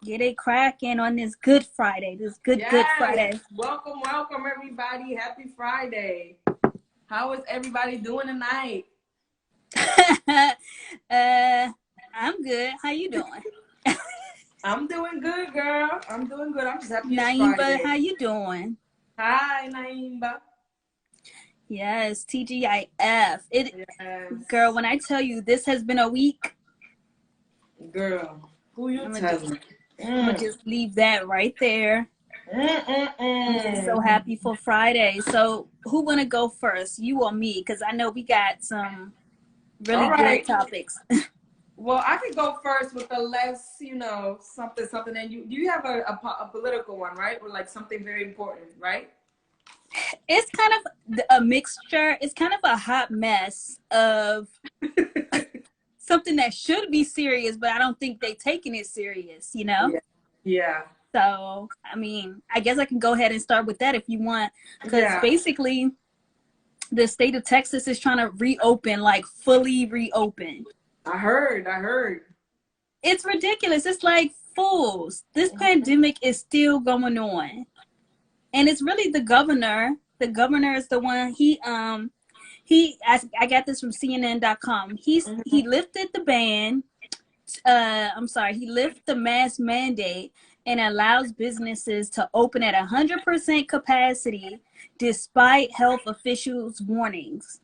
Get it cracking on this Good Friday. This good Yes. Friday. Welcome, everybody. Happy Friday. How is everybody doing tonight? I'm good. How you doing? I'm doing good, girl. I'm doing good. I'm just happy it's Naimba, how Friday. you doing? Hi, Naimba. Yes, TGIF. Girl, Yes. when I tell you this has been a week, Girl, who you I'm gonna just telling? I'm gonna Mm. just leave that right there. I'm just so Mm-mm-mm. happy for Friday. So who wanna go first? You or me? Because I know we got some really All good right. topics. Well, I could go first with the less, something. And you have a political one, right? Or like something very important, right? It's kind of a mixture. It's kind of a hot mess of something that should be serious, but I don't think they taking it serious, you know? Yeah. Yeah. So, I mean, I guess I can go ahead and start with that if you want, because Yeah. basically the state of Texas is trying to reopen, like fully reopen. I heard. It's ridiculous. It's like fools. This pandemic is still going on. And it's really the governor. The governor is the one I got this from CNN.com. He lifted the ban. I'm sorry, he lifted the mask mandate and allows businesses to open at 100% capacity despite health officials' warnings.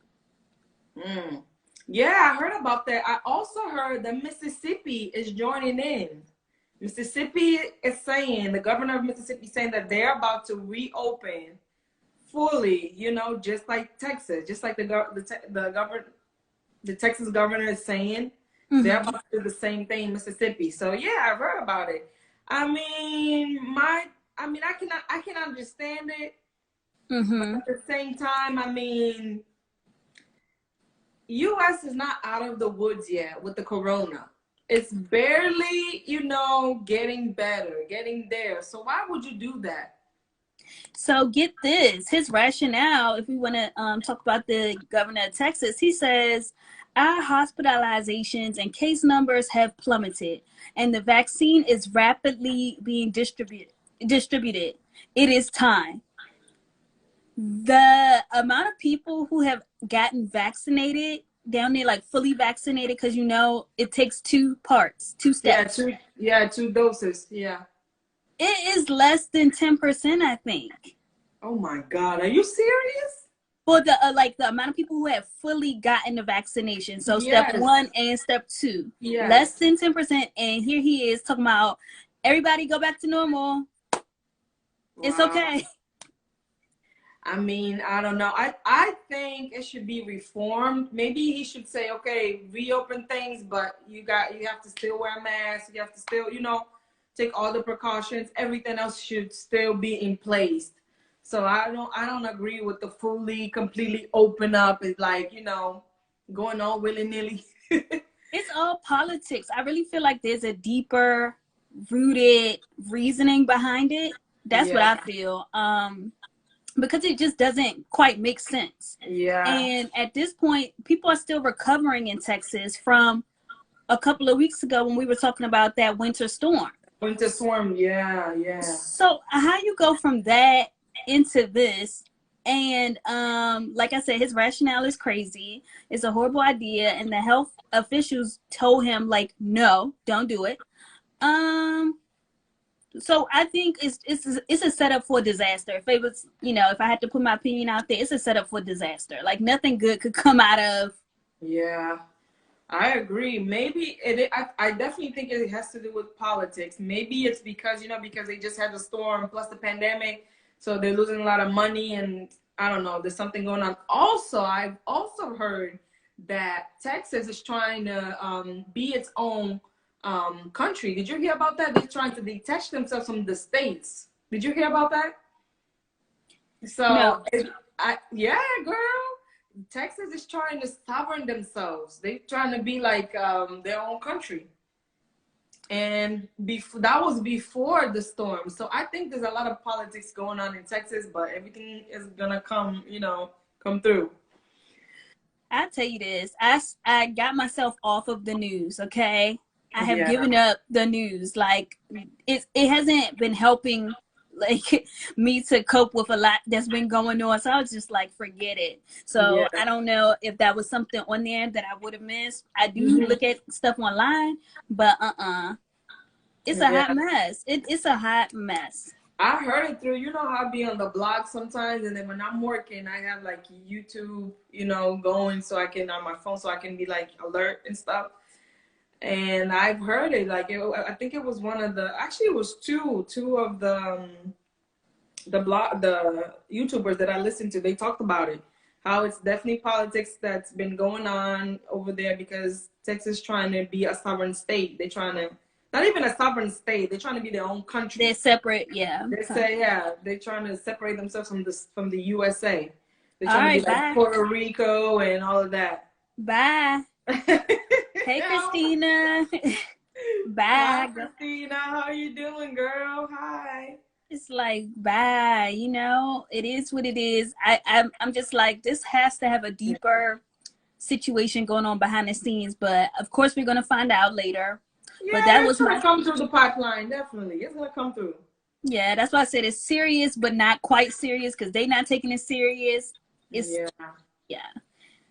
Mm. Yeah, I heard about that. I also heard that Mississippi is joining in. Mississippi is saying, the governor of Mississippi saying that they're about to reopen fully, just like Texas, just like the Texas governor is saying they're Mm-hmm. about to do the same thing in Mississippi. So yeah, I've heard about it. I mean, I can understand it, but Mm-hmm. at the same time, I mean, US is not out of the woods yet with the corona. It's barely, getting better, getting there. So why would you do that? So get this, his rationale, if we want to talk about the governor of Texas, he says, our hospitalizations and case numbers have plummeted, and the vaccine is rapidly being distributed. It is time. The amount of people who have gotten vaccinated down there, like fully vaccinated, because it takes two parts, two Yeah, steps. two doses. Yeah. It is less than 10%, I think. Oh my God, are you serious? For the like the amount of people who have fully gotten the vaccination. So step Yes. one and step two, less Yes. than 10%. And here he is talking about everybody go back to normal. It's Wow. okay. I mean, I don't know. I think it should be reformed. Maybe he should say, okay, reopen things, but you have to still wear a mask. You have to still, take all the precautions. Everything else should still be in place. So I don't agree with the fully, completely open up. It's like, going all willy-nilly. It's all politics. I really feel like there's a deeper rooted reasoning behind it. That's what Yeah. I feel. Because it just doesn't quite make sense. Yeah. And at this point, people are still recovering in Texas from a couple of weeks ago when we were talking about that winter storm. Winter Swarm. Yeah. Yeah. So how you go from that into this? And like I said, his rationale is crazy. It's a horrible idea, and the health officials told him like, no, don't do it. Um, so I think it's a setup for disaster. If it was, if I had to put my opinion out there, it's a setup for disaster. Like nothing good could come out of. Yeah. I agree. Maybe I definitely think it has to do with politics. Maybe it's because they just had the storm plus the pandemic, so they're losing a lot of money, and I don't know. There's something going on. Also, I've also heard that Texas is trying to be its own country. Did you hear about that? They're trying to detach themselves from the states. Did you hear about that? No. So, yeah, girl. Texas is trying to sovereign themselves. They're trying to be like their own country. And that was before the storm. So I think there's a lot of politics going on in Texas, but everything is gonna come through. I tell you this, I got myself off of the news. Okay, I have Yeah. given up the news. Like it hasn't been helping like me to cope with a lot that's been going on. So I was just like, forget it. So Yeah. I don't know if that was something on there that I would have missed. I do Mhm. look at stuff online, but it's a hot Yeah. mess. It's a hot mess. I heard it through, you know how I be on the blog sometimes, and then when I'm working, I have like YouTube, going so I can on my phone so I can be like alert and stuff. And I've heard it like I think it was one of the actually it was two of the YouTubers that I listened to. They talked about it, how it's definitely politics that's been going on over there because Texas trying to be a sovereign state. They're trying to not even a sovereign state. They're trying to be their own country. They're separate, yeah. They say, yeah, they're trying to separate themselves from the USA. They're All trying to be right, like bye. Puerto Rico and all of that. Bye. Hey, Christina. Hi, Bye. Christina. How you doing, girl? Hi. It's like, bye. It is what it is. I'm just like, this has to have a deeper situation going on behind the scenes, but of course we're gonna find out later. But Yeah, that it's was gonna my come through the pipeline. Definitely, it's gonna come through. yeah. That's why I said it's serious, but not quite serious because they not taking it serious. It's Yeah. yeah.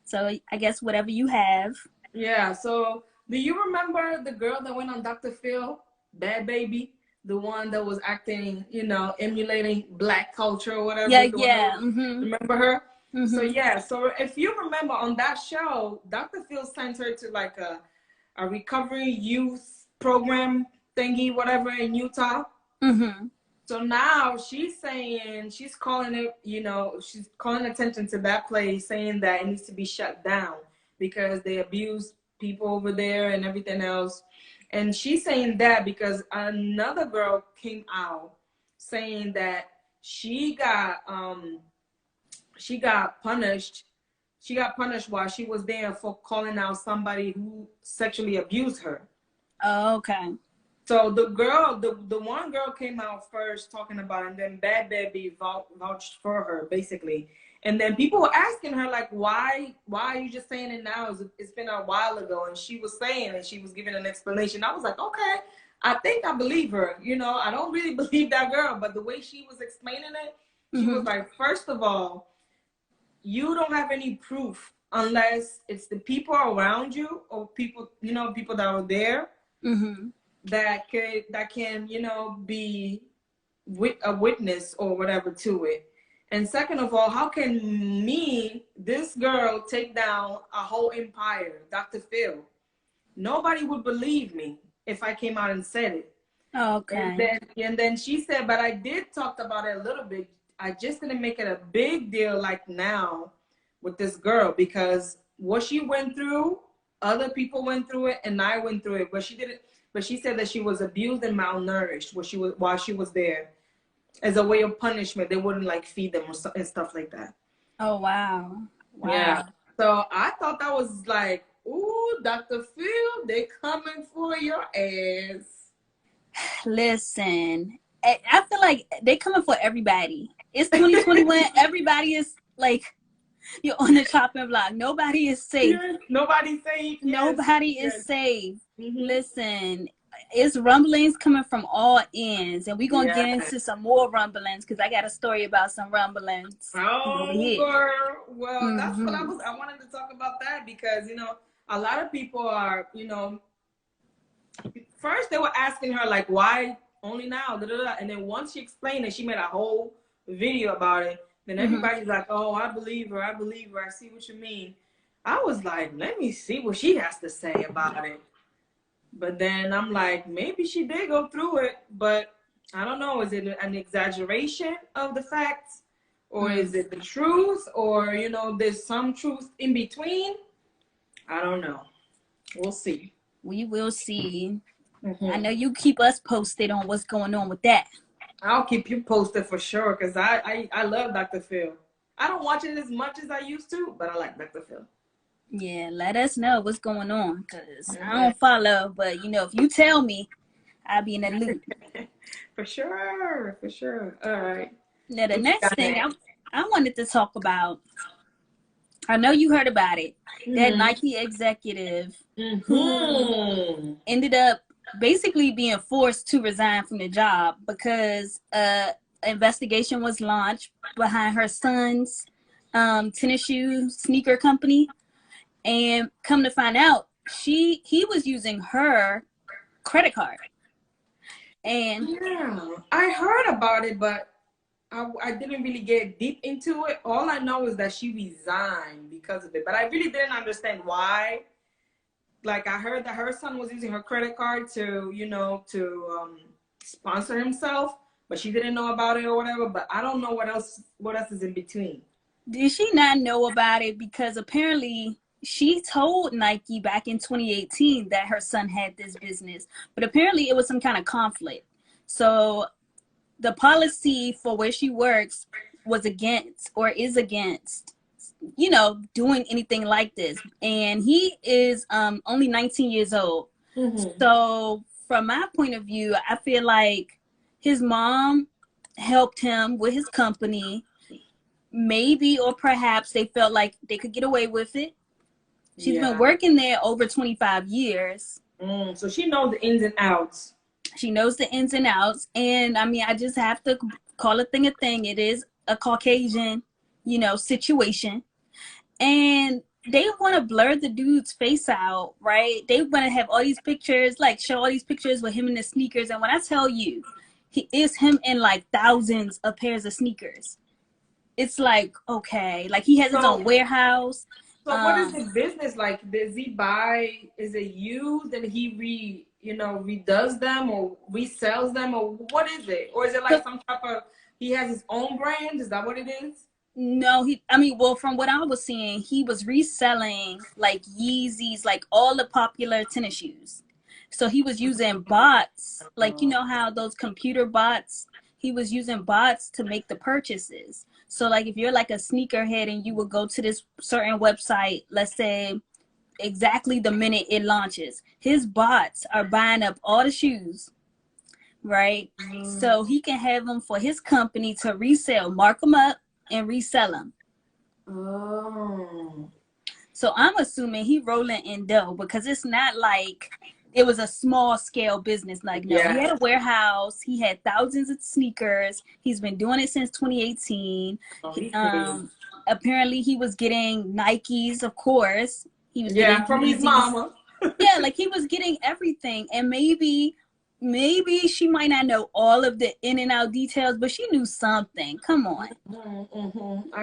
So I guess whatever you have. Yeah. So, do you remember the girl that went on Dr. Phil, Bad Baby, the one that was acting, emulating black culture or whatever? Yeah, The one that yeah. was, remember her? So Mm-hmm. yeah. So if you remember on that show, Dr. Phil sent her to like a recovery youth program thingy, whatever in Utah. Mm-hmm. So now she's saying she's calling it, she's calling attention to that place, saying that it needs to be shut down because they abuse people over there and everything else. And she's saying that because another girl came out saying that she got she got punished. She got punished while she was there for calling out somebody who sexually abused her. Oh, okay. So the one girl came out first talking about it, and then Bad Baby vouched for her basically. And then people were asking her like, why are you just saying it now? It's been a while ago, and she was saying, and she was giving an explanation. I was like, okay, I think I believe her. I don't really believe that girl, but the way she was explaining it, she was like, first of all, you don't have any proof unless it's the people around you or people that were there. Mm-hmm. that can be a witness or whatever to it. And second of all, how can this girl take down a whole empire, Dr. Phil? Nobody would believe me if I came out and said it. Okay. And then she said, but I did talk about it a little bit. I just didn't make it a big deal like now with this girl because what she went through, other people went through it, and I went through it. But she didn't. But she said that she was abused and malnourished while she was there, as a way of punishment. They wouldn't like feed them and stuff like that. Oh wow. Wow. Yeah. So I thought that was like, ooh, Dr. Phil, they coming for your ass. Listen, I feel like they're coming for everybody. It's 2021. Everybody is like, you're on the chopping block. Nobody is safe. Yes. Nobody's safe. Nobody is safe. Listen, it's rumblings coming from all ends, and we're gonna get into some more rumblings because I got a story about some rumblings. Oh, girl. Well, that's what I wanted to talk about that because a lot of people are first they were asking her like, why only now, and then once she explained it, she made a whole video about it. Then everybody's like, oh, I believe her, I see what you mean. I was like, let me see what she has to say about it. But then I'm like, maybe she did go through it, but I don't know. Is it an exaggeration of the facts? Or is it the truth? Or, there's some truth in between? I don't know. We'll see. We will see. I know you keep us posted on what's going on with that. I'll keep you posted for sure because I love Dr. Phil. I don't watch it as much as I used to, but I like Dr. Phil. Yeah, let us know what's going on because I don't follow, but if you tell me, I'll be in the loop. For sure. All right. Now the next thing I wanted to talk about I know you heard about it. That Mm-hmm. Nike executive who Mm-hmm. ended up basically being forced to resign from the job because investigation was launched behind her son's tennis shoe sneaker company, and come to find out, he was using her credit card. And Yeah, I heard about it, but I didn't really get deep into it. All I know is that she resigned because of it, but I really didn't understand why. Like I heard that her son was using her credit card to, sponsor himself, but she didn't know about it or whatever. But I don't know what else is in between. did she not know about it? Because apparently she told Nike back in 2018 that her son had this business, but apparently it was some kind of conflict. So the policy for where she works was against, or is against, doing anything like this. And he is only 19 years old. Mm-hmm. So from my point of view, I feel like his mom helped him with his company. Maybe or perhaps they felt like they could get away with it. She's been Yeah. working there over 25 years. So she knows the ins and outs. She knows the ins and outs. And I mean, I just have to call a thing a thing. It is a Caucasian, situation. And they want to blur the dude's face out, right? They want to have all these pictures, like show all these pictures with him in the sneakers. And when I tell you, he is him in like thousands of pairs of sneakers. It's like, okay, like he has his own So, warehouse. so what is the business like? Does he buy? Is it used and he redoes them or resells them, or what is it? Or is it like some type of? He has his own brand. Is that what it is? No, well, from what I was seeing, he was reselling like Yeezys, like all the popular tennis shoes. So he was using bots, like how those computer bots, he was using bots to make the purchases. So like if you're like a sneakerhead and you would go to this certain website, let's say exactly the minute it launches, his bots are buying up all the shoes, right? So he can have them for his company to resell, mark them up and resell them. Oh. So I'm assuming he rolling in dough, because it's not like it was a small scale business. Like, no, he had a warehouse. He had thousands of sneakers. He's been doing it since 2018. Apparently he was getting Nikes, of course. He was getting from his Yeezys. mama. Yeah, like he was getting everything. And maybe she might not know all of the in and out details, but she knew something. Come on.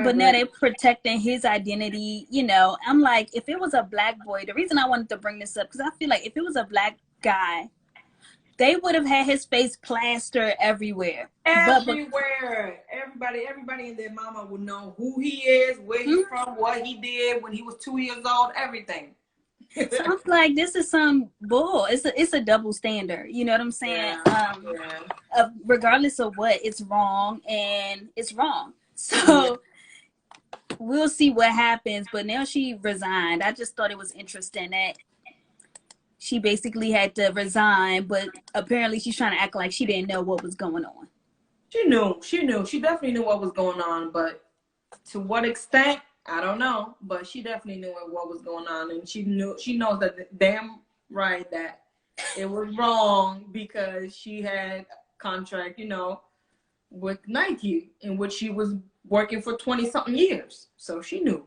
But now they're protecting his identity. I'm like, if it was a black boy, the reason I wanted to bring this up, because I feel like if it was a black guy, they would have had his face plastered everywhere. Everywhere. Everybody and their mama would know who he is, where he's from, what he did when he was 2 years old, everything. So I'm like, this is some bull. It's a double standard. You know what I'm saying? Regardless of what, it's wrong, and it's wrong. So we'll see what happens. But now she resigned. I just thought it was interesting that she basically had to resign, but apparently she's trying to act like she didn't know what was going on. She knew. She definitely knew what was going on, but to what extent, I don't know, but she definitely knew what was going on, and she knows that damn right that it was wrong, because she had contract, with Nike, in which she was working for 20-something years. So she knew.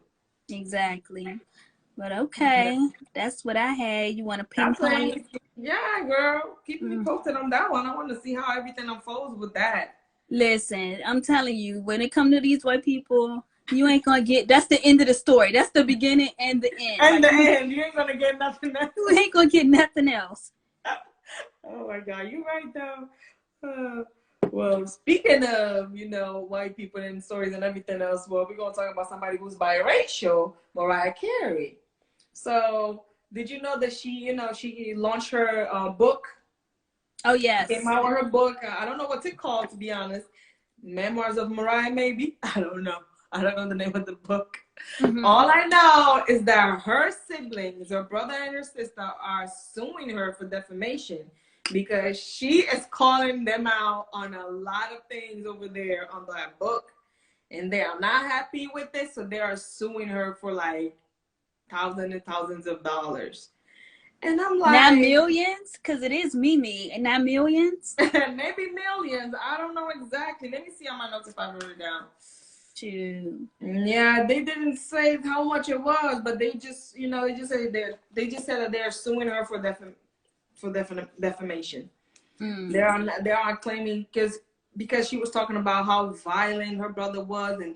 Exactly. But okay, that's what I had. You want to pinpoint? Yeah, girl. Keep me posted on that one. I want to see how everything unfolds with that. Listen, I'm telling you, when it comes to these white people, you ain't gonna get. That's the end of the story. That's the beginning and the end. And the end. You ain't gonna get nothing else. You ain't gonna get nothing else. Oh my God, you right though. Well, speaking of, white people and stories and everything else, well, we're gonna talk about somebody who's biracial, Mariah Carey. So, did you know that she launched her book? Oh yes. Came out with her book. I don't know what's it called, to be honest. Memoirs of Mariah, maybe. I don't know the name of the book. All I know is that her siblings, her brother and her sister, are suing her for defamation, because she is calling them out on a lot of things over there on that book. and they are not happy with it, so they are suing her for like thousands and thousands of dollars. And I'm Not like, millions, because it is Mimi, and not millions. maybe millions. I don't know exactly. Let me see on my notes if I wrote it down. True. Yeah, they didn't say how much it was, but they just, you know, they just said that they're suing her for defamation. They are claiming because she was talking about how violent her brother was, and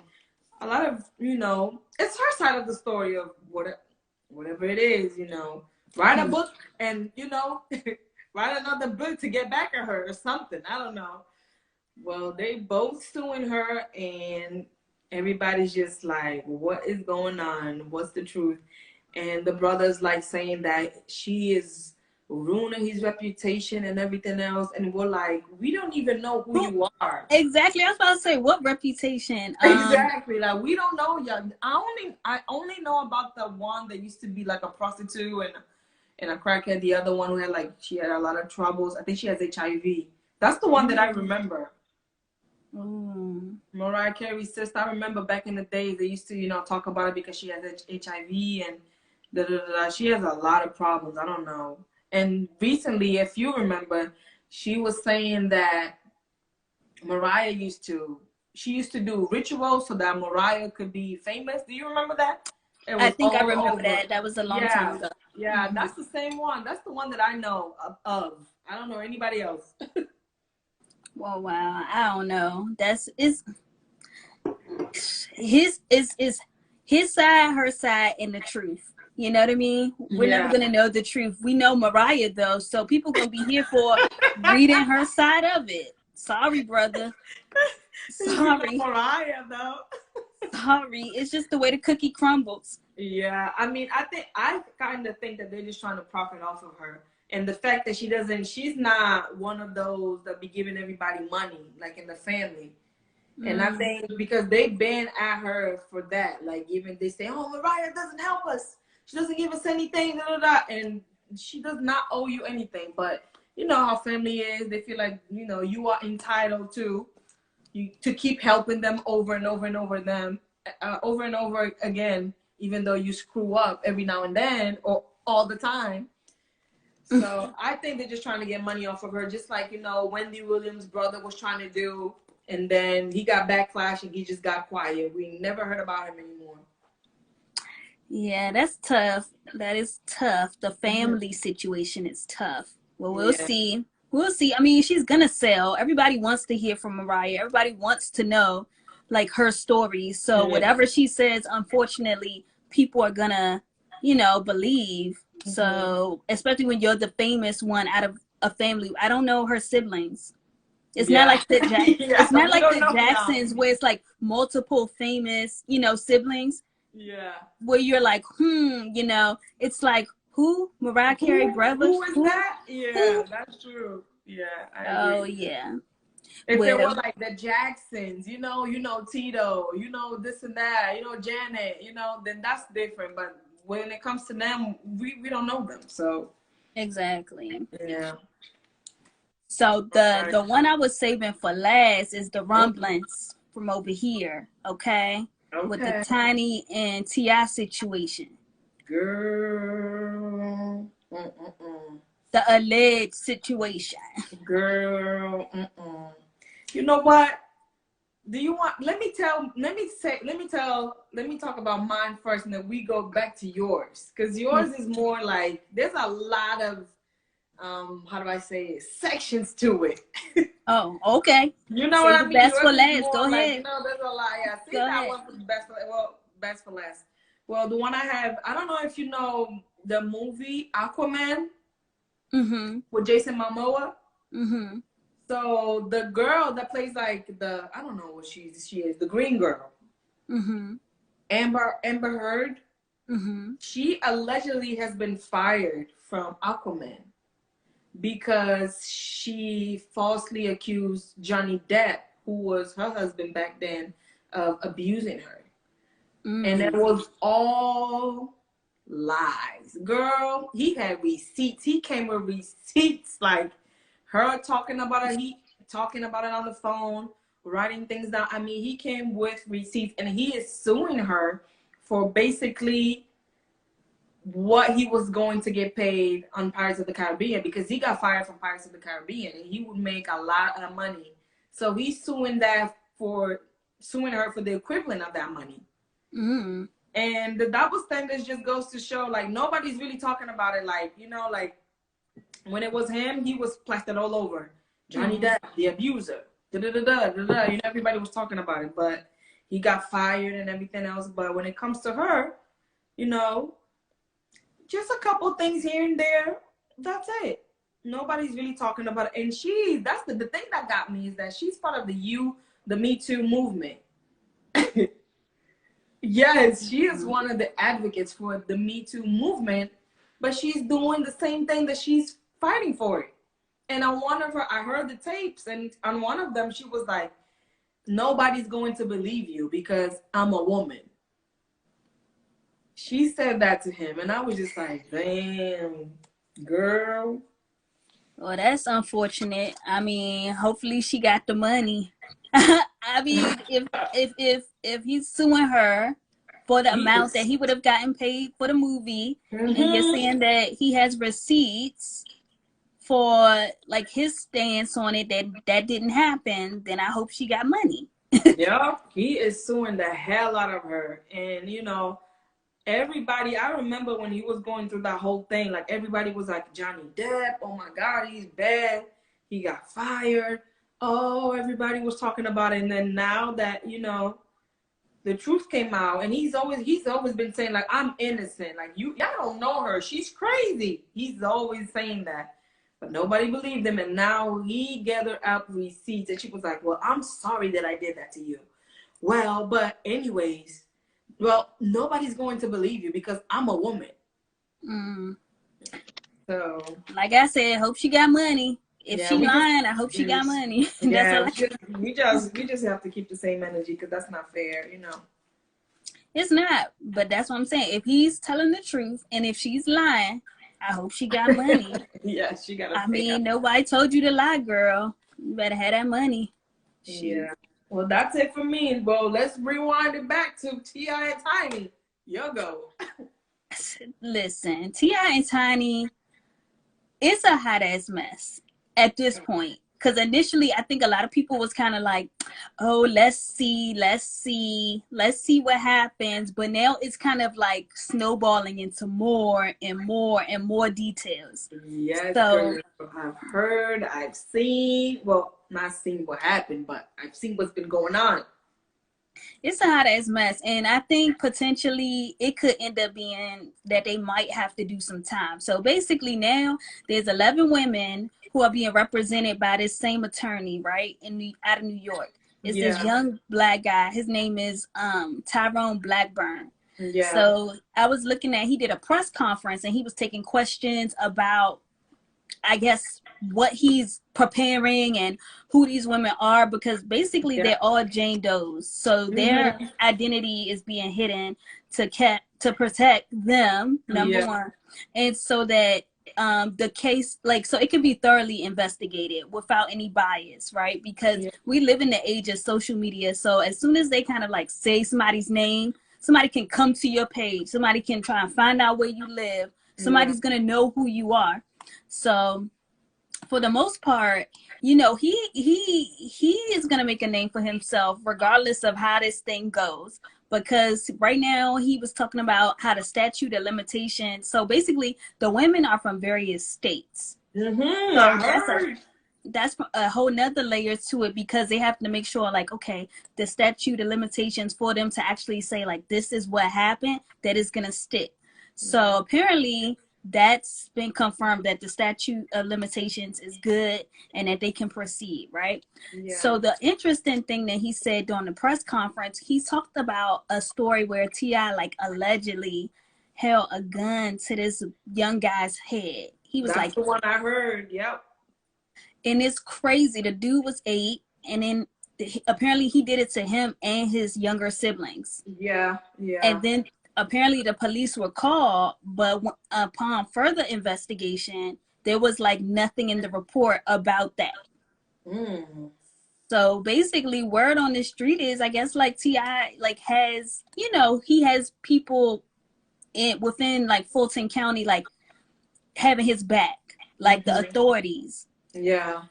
a lot of, you know, it's her side of the story of whatever it is, you know. Write a book and, you know, write another book to get back at her or something. I don't know. Well, they both suing her, and everybody's just like, what is going on? What's the truth? And the brother's like saying that she is ruining his reputation and everything else. And we're like, we don't even know who you are. Exactly. I was about to say, what reputation? Exactly. Like, we don't know you. I only know about the one that used to be like a prostitute and a crackhead. The other one who had like, she had a lot of troubles. I think she has HIV. That's the one that I remember. Mariah Carey's sister. I remember back in the days they used to, you know, talk about it because she has HIV and she has a lot of problems. I don't know. And recently, if you remember, she was saying that Mariah used to do rituals so that Mariah could be famous. Do you remember that? I think I remember that. That was a long time ago. Yeah, that's the same one. That's the one that I know of. I don't know anybody else. Well, wow. I don't know. Is his side, her side, and the truth. You know what I mean? We're never gonna know the truth. We know Mariah though, so people gonna be here for reading her side of it. Sorry, brother. Sorry, Mariah though. Sorry, it's just the way the cookie crumbles. Yeah, I mean, I kind of think that they're just trying to profit off of her. And the fact that she's not one of those that be giving everybody money, like in the family. And I think because they've been at her for that, like even they say, oh, Mariah doesn't help us. She doesn't give us anything, blah, blah, blah. And she does not owe you anything. But you know how family is. They feel like, you know, you are entitled to keep helping them over and over and over again, even though you screw up every now and then or all the time. So I think they're just trying to get money off of her, just like, you know, Wendy Williams' brother was trying to do, and then he got backlash and he just got quiet. We never heard about him anymore. Yeah, that's tough. That is tough. The family situation is tough. Well, we'll see. We'll see. I mean, she's gonna sell. Everybody wants to hear from Mariah. Everybody wants to know, like, her story. So whatever she says, unfortunately, people are gonna, you know, believe. So, especially when you're the famous one out of a family. I don't know her siblings. It's not like the it's not like the Jacksons where it's like multiple famous, you know, siblings. Yeah. Where you're like, you know, it's like, who? Mariah Carey brother? Who is that? Yeah, that's true. Yeah. Oh yeah. If there were like the Jacksons, you know, Tito, you know, this and that, you know, Janet, you know, then that's different. But when it comes to them, we don't know them. So exactly. Yeah. So the one I was saving for last is the rumblings from over here, okay? With the Tiny and T.I. situation. Girl. The alleged situation. Girl. You know what? Do you want, let me talk about mine first, and then we go back to yours. Because yours is more like, there's a lot of, how do I say it, sections to it. Oh, okay. You know what I mean? Best for last. Go like, ahead. You know, there's a lot. Yeah, see, go that ahead. one for the best for last. Well, the one I have, I don't know if you know the movie Aquaman with Jason Momoa. So the girl that plays like I don't know what she is, the green girl. Amber Heard. She allegedly has been fired from Aquaman because she falsely accused Johnny Depp, who was her husband back then, of abusing her. And it was all lies. Girl, he had receipts. He came with receipts, like her talking about it on the phone, writing things down. I mean, he came with receipts, and he is suing her for basically what he was going to get paid on Pirates of the Caribbean, because he got fired from Pirates of the Caribbean and he would make a lot of money. So he's suing her for the equivalent of that money. Mm. And the double standards just goes to show, like, nobody's really talking about it. Like, you know, like when it was him, he was plastered all over. Johnny Depp, the abuser. Da, da, da, da, da, da. You know, everybody was talking about it, but he got fired and everything else. But when it comes to her, you know, just a couple things here and there. That's it. Nobody's really talking about it. And that's the thing that got me, is that she's part of the Me Too movement. Yes, she is one of the advocates for the Me Too movement, but she's doing the same thing that she's fighting for it. And on one of her, I heard the tapes, and on one of them, she was like, nobody's going to believe you because I'm a woman. She said that to him, and I was just like, damn, girl. Well, that's unfortunate. I mean, hopefully she got the money. I mean, if he's suing her for the amount that he would have gotten paid for the movie, and you're saying that he has receipts for like his stance on it that didn't happen, then I hope she got money. Yeah, he is suing the hell out of her. And you know, everybody, I remember when he was going through that whole thing, like everybody was like, Johnny Depp, oh my God, he's bad, he got fired. Oh, everybody was talking about it. And then now that, you know, the truth came out, and he's always been saying, like, I'm innocent, like, y'all don't know her, she's crazy. He's always saying that, but nobody believed him. And now he gathered up receipts, and she was like, well, I'm sorry that I did that to you. Well, but anyways, well, nobody's going to believe you because I'm a woman. So, like I said, hope she got money. If she lying, I hope she got money. Yeah, we just have to keep the same energy, because that's not fair, you know. It's not, but that's what I'm saying. If he's telling the truth, and if she's lying, I hope she got money. Yeah, she got. I mean, nobody told you to lie, girl. You better have that money. Yeah. Well, that's it for me. Well, let's rewind it back to T.I. and Tiny. You go. Listen, T.I. and Tiny, it's a hot ass mess at this point. Because initially, I think a lot of people was kind of like, oh, let's see what happens. But now it's kind of like snowballing into more and more and more details. Yes, so I've heard, I've seen, well, not seen what happened, but I've seen what's been going on. It's a hot ass mess. And I think potentially it could end up being that they might have to do some time. So basically now there's 11 women who are being represented by this same attorney, right, out of New York. It's this young black guy. His name is Tyrone Blackburn. Yeah. So I was looking at, he did a press conference, and he was taking questions about, I guess, what he's preparing and who these women are, because basically they're all Jane Does. So their identity is being hidden to protect them, number one. And so that the case, like, so it can be thoroughly investigated without any bias, right? Because we live in the age of social media. So as soon as they kind of like say somebody's name, somebody can come to your page, somebody can try and find out where you live, somebody's gonna know who you are. So for the most part, you know, he is gonna make a name for himself regardless of how this thing goes. Because right now he was talking about how the statute of limitations. So basically, the women are from various states. So that's a whole nother layer to it, because they have to make sure, like, okay, the statute of limitations for them to actually say, like, this is what happened, that is gonna stick. So apparently that's been confirmed, that the statute of limitations is good and that they can proceed, right? So the interesting thing that he said during the press conference, he talked about a story where T.I. like allegedly held a gun to this young guy's head. He was That's the one I heard. Yep. And it's crazy. The dude was 8, and then apparently he did it to him and his younger siblings. And then apparently the police were called, but upon further investigation, there was like nothing in the report about that. So basically, word on the street is, I guess, like T.I. like has, you know, he has people within like Fulton County like having his back, like the authorities. Yeah.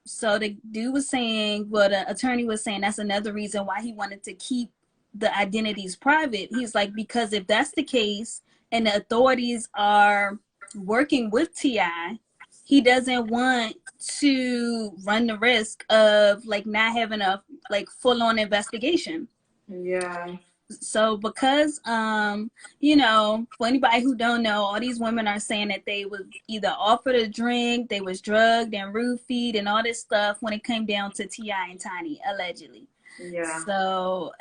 So the dude was saying, well, the attorney was saying that's another reason why he wanted to keep the identities private. He's like, because if that's the case and the authorities are working with T.I., he doesn't want to run the risk of like not having a like full on investigation. Yeah. So because you know, for anybody who don't know, all these women are saying that they was either offered a drink, they was drugged and roofied and all this stuff when it came down to T.I. and Tiny, allegedly. Yeah. So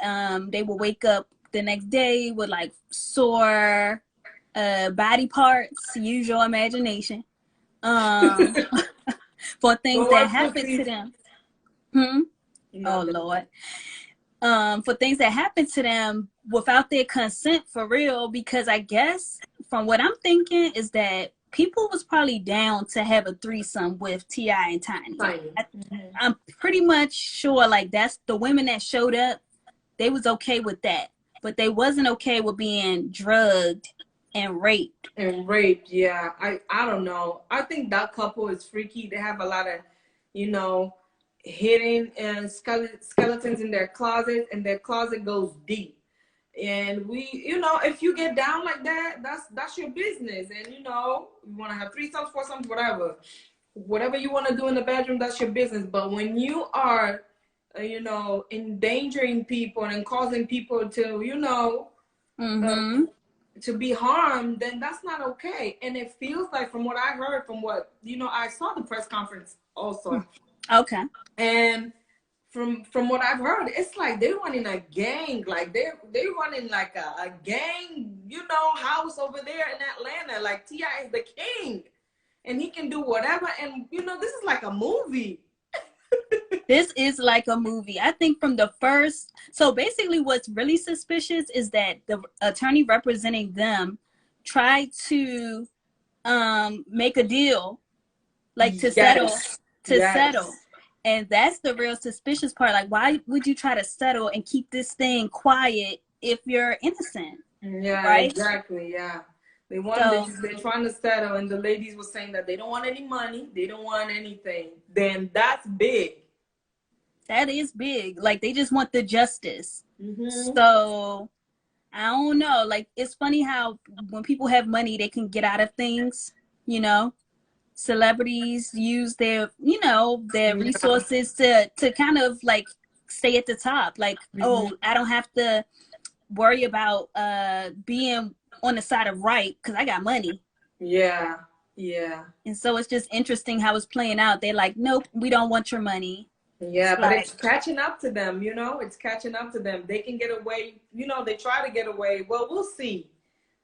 they will wake up the next day with like sore body parts, use your imagination. For things that happen to them. Oh Lord. For things that happen to them without their consent, for real, because I guess from what I'm thinking is that people was probably down to have a threesome with T.I. and Tiny. I'm pretty much sure like that's the women that showed up, they was okay with that, but they wasn't okay with being drugged and raped. Yeah. I don't know. I think that couple is freaky. They have a lot of, you know, hidden and skeletons in their closet, and their closet goes deep. And we, you know, if you get down like that, that's your business. And you know, you want to have threesomes, foursomes, whatever you want to do in the bedroom, that's your business. But when you are, you know, endangering people and causing people to, you know, to be harmed, then that's not okay. And it feels like, from what I heard, from what, you know, I saw the press conference also. Okay. And from what I've heard, it's like they're running a gang, like they're running like a gang, you know, house over there in Atlanta. Like T.I. is the king, and he can do whatever. And you know, this is like a movie. This is like a movie. I think from the first. So basically, what's really suspicious is that the attorney representing them tried to make a deal, like to settle. And that's the real suspicious part. Like, why would you try to settle and keep this thing quiet if you're innocent? Yeah, right? Exactly. Yeah. They're trying to settle, and the ladies were saying that they don't want any money, they don't want anything. Then that's big. That is big. Like, they just want the justice. So I don't know. Like, it's funny how when people have money, they can get out of things, you know. Celebrities use their, you know, their resources to kind of like stay at the top. Like, oh, I don't have to worry about being on the side of right because I got money. Yeah. And so it's just interesting how it's playing out. They're like, nope, we don't want your money. Yeah, but it's catching up to them, you know. It's catching up to them. They can get away, you know. They try to get away. Well, we'll see.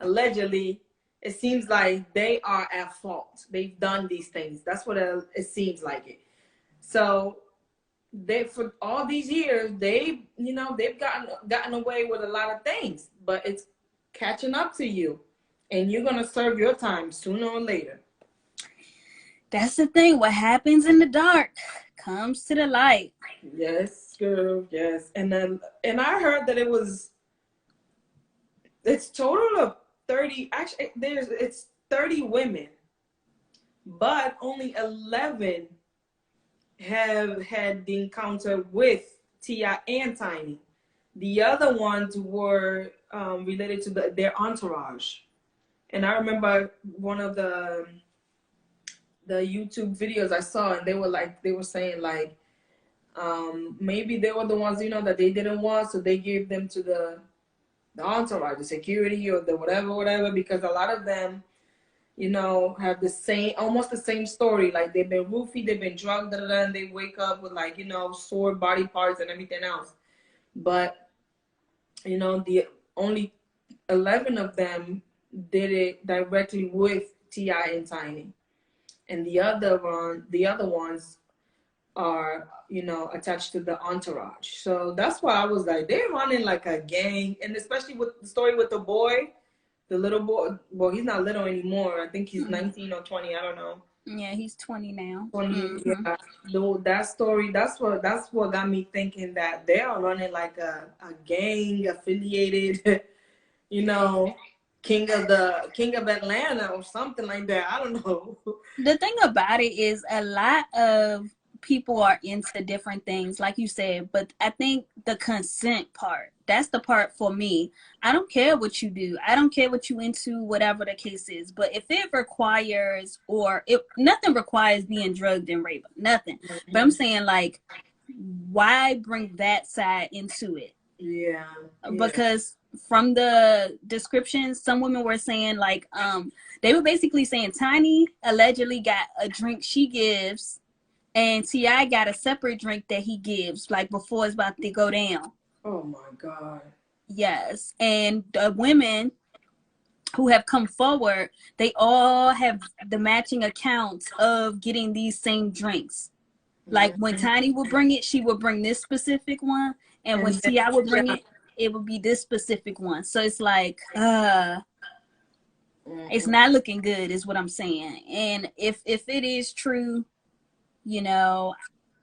Allegedly, it seems like they are at fault. They've done these things. That's what it seems like it. So they, for all these years, they've gotten away with a lot of things. But it's catching up to you, and you're gonna serve your time sooner or later. That's the thing. What happens in the dark comes to the light. Yes, girl. Yes, and I heard that it's total of 30. Actually, it's 30 women, but only 11 have had the encounter with T.I. and Tiny. The other ones were related to their entourage. And I remember one of the YouTube videos I saw, and they were saying like, maybe they were the ones, you know, that they didn't want, so they gave them to the entourage, the security, or the whatever, because a lot of them, you know, have almost the same story. Like, they've been roofied, they've been drugged, and they wake up with, like, you know, sore body parts and everything else. But, you know, the only 11 of them did it directly with T.I. and Tiny. And the other ones are, you know, attached to the entourage. So that's why I was like, they're running like a gang. And especially with the story with the little boy, well, he's not little anymore. I think he's 19 or 20, I don't know. Yeah, he's 20 now. 20, Mm-hmm. yeah. Though that story, that's what got me thinking that they are running like a gang affiliated, you know, king of Atlanta or something like that. I don't know. The thing about it is a lot of people are into different things, like you said, but I think the consent part, that's the part for me. I don't care what you do. I don't care what you into, whatever the case is. But if it requires, or if nothing requires being drugged and raped, nothing. But I'm saying, like, why bring that side into it? Yeah, yeah. Because from the description, some women were saying, like, they were basically saying Tiny allegedly got a drink she gives, and T.I. got a separate drink that he gives, like, before it's about to go down. Oh my God. Yes. And the women who have come forward, they all have the matching accounts of getting these same drinks. Like, when Tiny would bring it, she would bring this specific one, and when And then, T.I. would bring yeah. it would be this specific one. So it's like, it's not looking good, is what I'm saying. And if it is true, you know,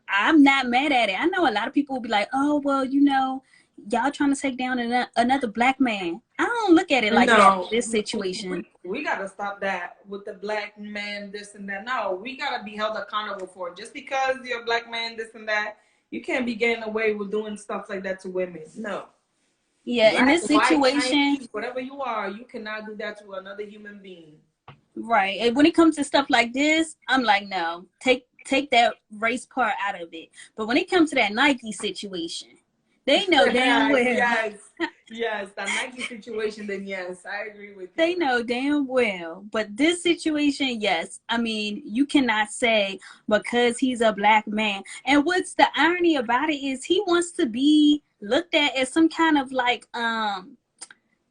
I'm not mad at it. I know a lot of people will be like, oh, well, you know, y'all trying to take down another black man. I don't look at it like that in No, this situation. we gotta stop that with the black man, this and that. No, we gotta be held accountable for it. Just because you're a black man, this and that, you can't be getting away with doing stuff like that to women. No. Yeah, in Black, this white, situation, Chinese, whatever you are, you cannot do that to another human being. right. And when it comes to stuff like this, I'm like, no, take that race part out of it. But when it comes to that Nike situation, they know damn well. Yes, that Nike situation, then yes, I agree with you. They know damn well. But this situation, yes. I mean, you cannot say because he's a black man. And what's the irony about it is he wants to be looked at as some kind of like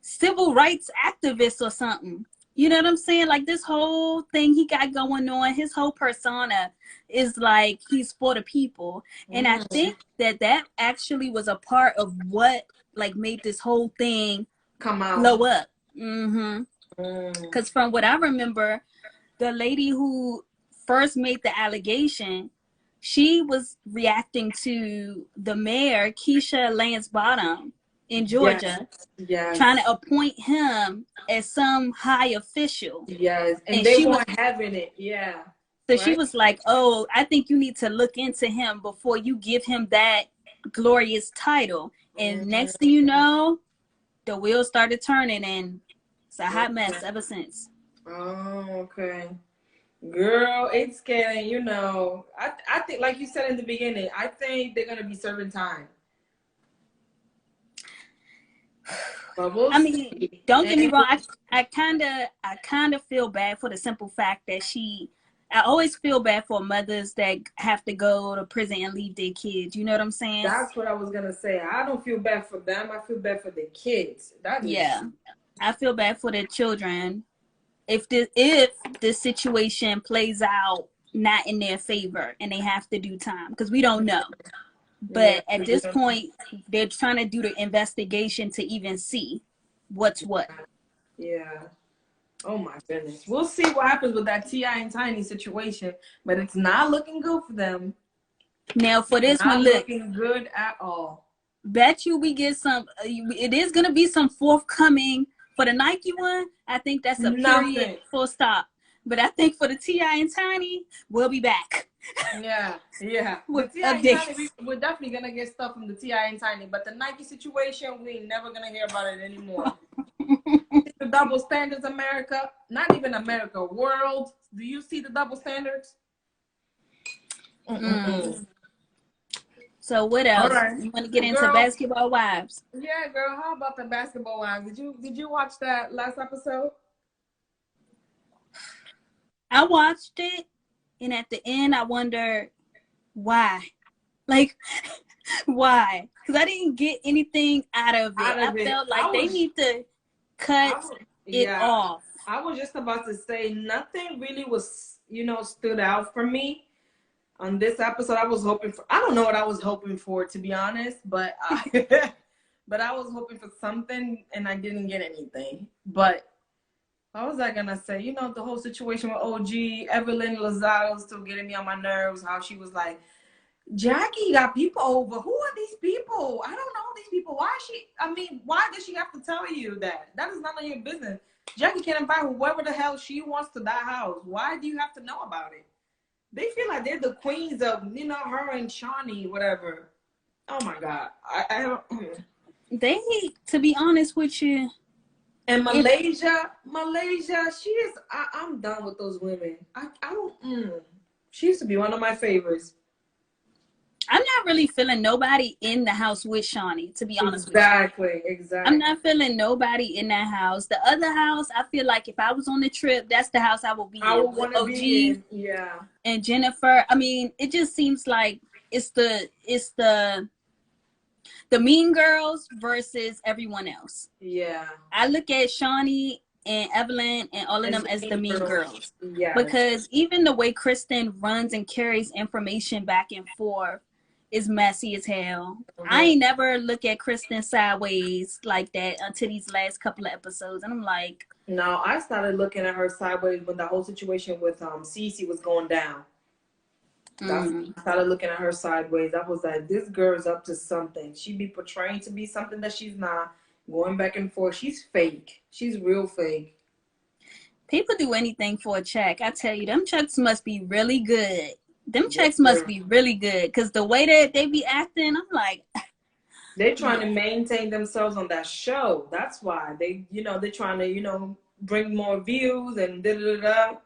civil rights activist or something. You know what I'm saying? Like, this whole thing he got going on, his whole persona is like he's for the people. And I think that actually was a part of what like made this whole thing come out, blow up. Because from what I remember, the lady who first made the allegation, she was reacting to the mayor, Keisha Lance Bottom, in Georgia, yes. trying to appoint him as some high official. Yes, and they weren't having it. Yeah. So right? She was like, oh, I think you need to look into him before you give him that glorious title. And next thing you know, the wheels started turning, and it's a hot mess ever since. Oh, okay. Girl, it's getting, you know, I think, like you said in the beginning, I think they're going to be serving time. But we'll I mean, see. Don't get me wrong. I kind of feel bad for the simple fact that I always feel bad for mothers that have to go to prison and leave their kids. You know what I'm saying? That's what I was going to say. I don't feel bad for them. I feel bad for the kids. Yeah. I feel bad for their children. If this situation plays out not in their favor and they have to do time, because we don't know. But at this point, they're trying to do the investigation to even see what's what. Yeah. Oh my goodness. We'll see what happens with that T.I. and Tiny situation, but it's not looking good for them. Now for this one, look, looking good at all. Bet you we get some. It is gonna be some forthcoming for the Nike one. I think that's a period, full stop. But I think for the T.I. and Tiny, we'll be back. Yeah. With T.I. and Tiny, we're definitely gonna get stuff from the T.I. and Tiny. But the Nike situation, we ain't never gonna hear about it anymore. The double standards, America. Not even America, world. Do you see the double standards? So what else? Right. You want to get into Basketball Wives? Yeah, girl. How about the Basketball Wives? Did you watch that last episode? I watched it, and at the end, I wondered why. Like, why? Because I didn't get anything out of it. I felt like they need to cut it off. I was just about to say nothing really was, stood out for me on this episode. I don't know what I was hoping for, to be honest, but but I was hoping for something and I didn't get anything. But What was I gonna say? You know, the whole situation with OG, Evelyn Lozado still getting me on my nerves. How she was like, Jackie got people over. Who are these people? I don't know these people. Why is she? I mean, why does she have to tell you that? That is none of your business. Jackie can invite whoever the hell she wants to that house. Why do you have to know about it? They feel like they're the queens of, you know, her and Shawnee, whatever. Oh my God. I don't. They, to be honest with you, And Malaysia, she is. I'm done with those women. I don't. She used to be one of my favorites. I'm not really feeling nobody in the house with Shawnee, to be honest with you. Exactly. I'm not feeling nobody in that house. The other house, I feel like if I was on the trip, that's the house I would be in. I would want to be in. Yeah. And Jennifer. I mean, it just seems like it's the Mean Girls versus everyone else. Yeah. I look at Shawnee and Evelyn and all of them as the Mean Girls. Yeah. Because even the way Kristen runs and carries information back and forth is messy as hell. Mm-hmm. I ain't never look at Kristen sideways like that until these last couple of episodes. And I'm like... No, I started looking at her sideways when the whole situation with Cece was going down. I started looking at her sideways. I was like, this girl's up to something. She be portraying to be something that she's not. Going back and forth. She's fake. She's real fake. People do anything for a check. I tell you, them checks must be really good. Them checks must be really good. Because the way that they be acting, I'm like... They're trying to maintain themselves on that show. That's why. They're trying to, bring more views and da-da-da-da.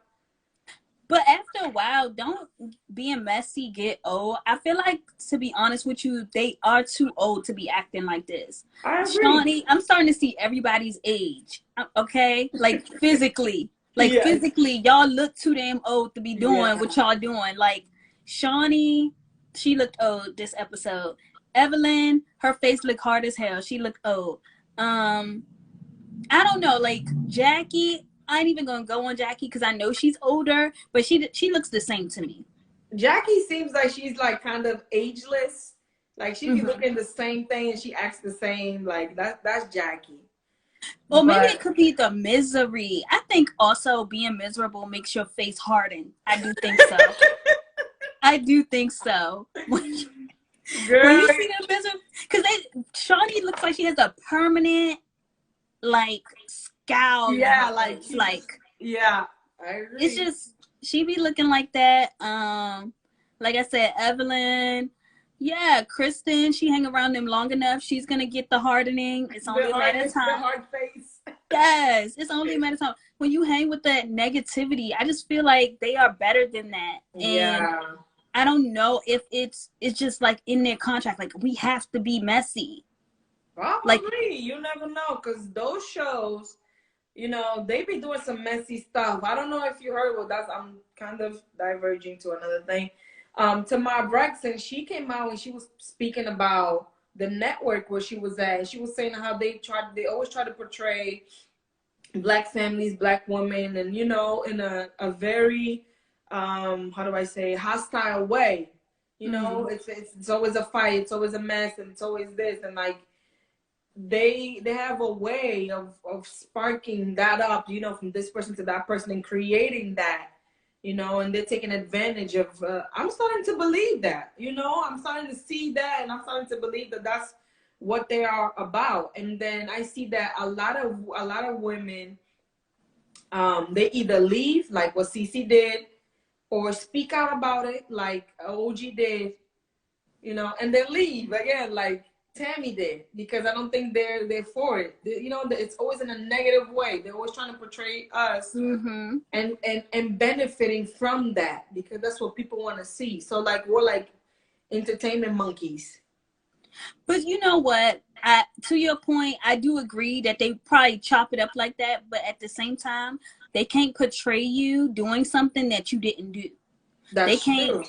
But after a while, don't being messy get old. I feel like, to be honest with you, they are too old to be acting like this. I agree. Shawnee, I'm starting to see everybody's age. Okay? Like, physically. Like, physically, y'all look too damn old to be doing what y'all doing. Like, Shawnee, she looked old this episode. Evelyn, her face looked hard as hell. She looked old. I don't know. Like, Jackie... I ain't even gonna go on Jackie because I know she's older, but she looks the same to me. Jackie seems like she's like kind of ageless. Like she be looking the same thing and she acts the same. Like that's Jackie. Well, maybe it could be the misery. I think also being miserable makes your face harden. I do think so. I do think so. Girl. When you see them miserable, because Shawnee looks like she has a permanent like scowl. Yeah, like yeah, I agree. It's just she be looking like that. Like I said, Evelyn, Kristen, she hang around them long enough, she's gonna get the hardening. It's only a matter of time. The hard face. Yes, it's only a matter of time. When you hang with that negativity, I just feel like they are better than that. And I don't know if it's just like in their contract, like we have to be messy. Probably. Like, you never know, because those shows, they be doing some messy stuff. I don't know if you heard, I'm kind of diverging to another thing. Tamar Braxton, she came out and she was speaking about the network where she was at. And she was saying how they always try to portray Black families, Black women, and, in a very, how do I say, hostile way. It's always a fight, it's always a mess, and it's always this. And, like, they have a way of sparking that up, from this person to that person and creating that, and they're taking advantage of, I'm starting to believe that, I'm starting to see that, and I'm starting to believe that that's what they are about. And then I see that a lot of women, they either leave, like what Cece did, or speak out about it, like OG did, and then leave again, like Tammy did, because I don't think they're for it. It's always in a negative way. They're always trying to portray us and benefiting from that, because that's what people want to see. So like we're like entertainment monkeys. But you know what? To your point, I do agree that they probably chop it up like that. But at the same time, they can't portray you doing something that you didn't do. They can't.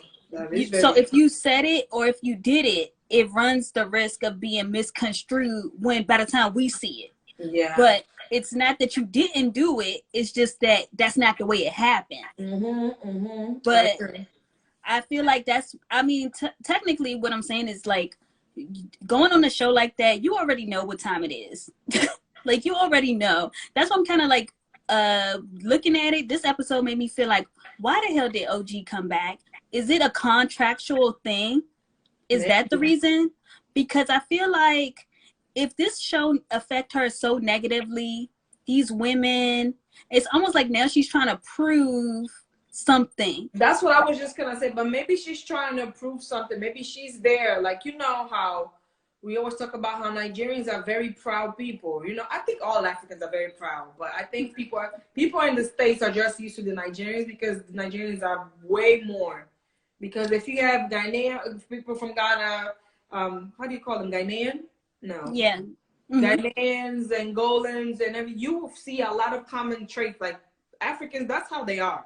So if you said it or if you did it, it runs the risk of being misconstrued when by the time we see it. Yeah. But it's not that you didn't do it. It's just that that's not the way it happened. But I feel like technically what I'm saying is like going on a show like that, you already know what time it is. Like you already know. That's why I'm kind of like looking at it, this episode made me feel like, why the hell did OG come back? Is it a contractual thing? Is that the reason? Because I feel like if this show affect her so negatively, these women, it's almost like now she's trying to prove something. That's what I was just gonna say. But maybe she's trying to prove something. Maybe she's there. Like, you know how we always talk about how Nigerians are very proud people. You know, I think all Africans are very proud, but I think people in the States are just used to the Nigerians because the Nigerians are way more. Because if you have Ghanaian people from Ghana, how do you call them? Ghanaian? No. Yeah. Ghanaians, Angolans, and you will see a lot of common traits. Like Africans, that's how they are.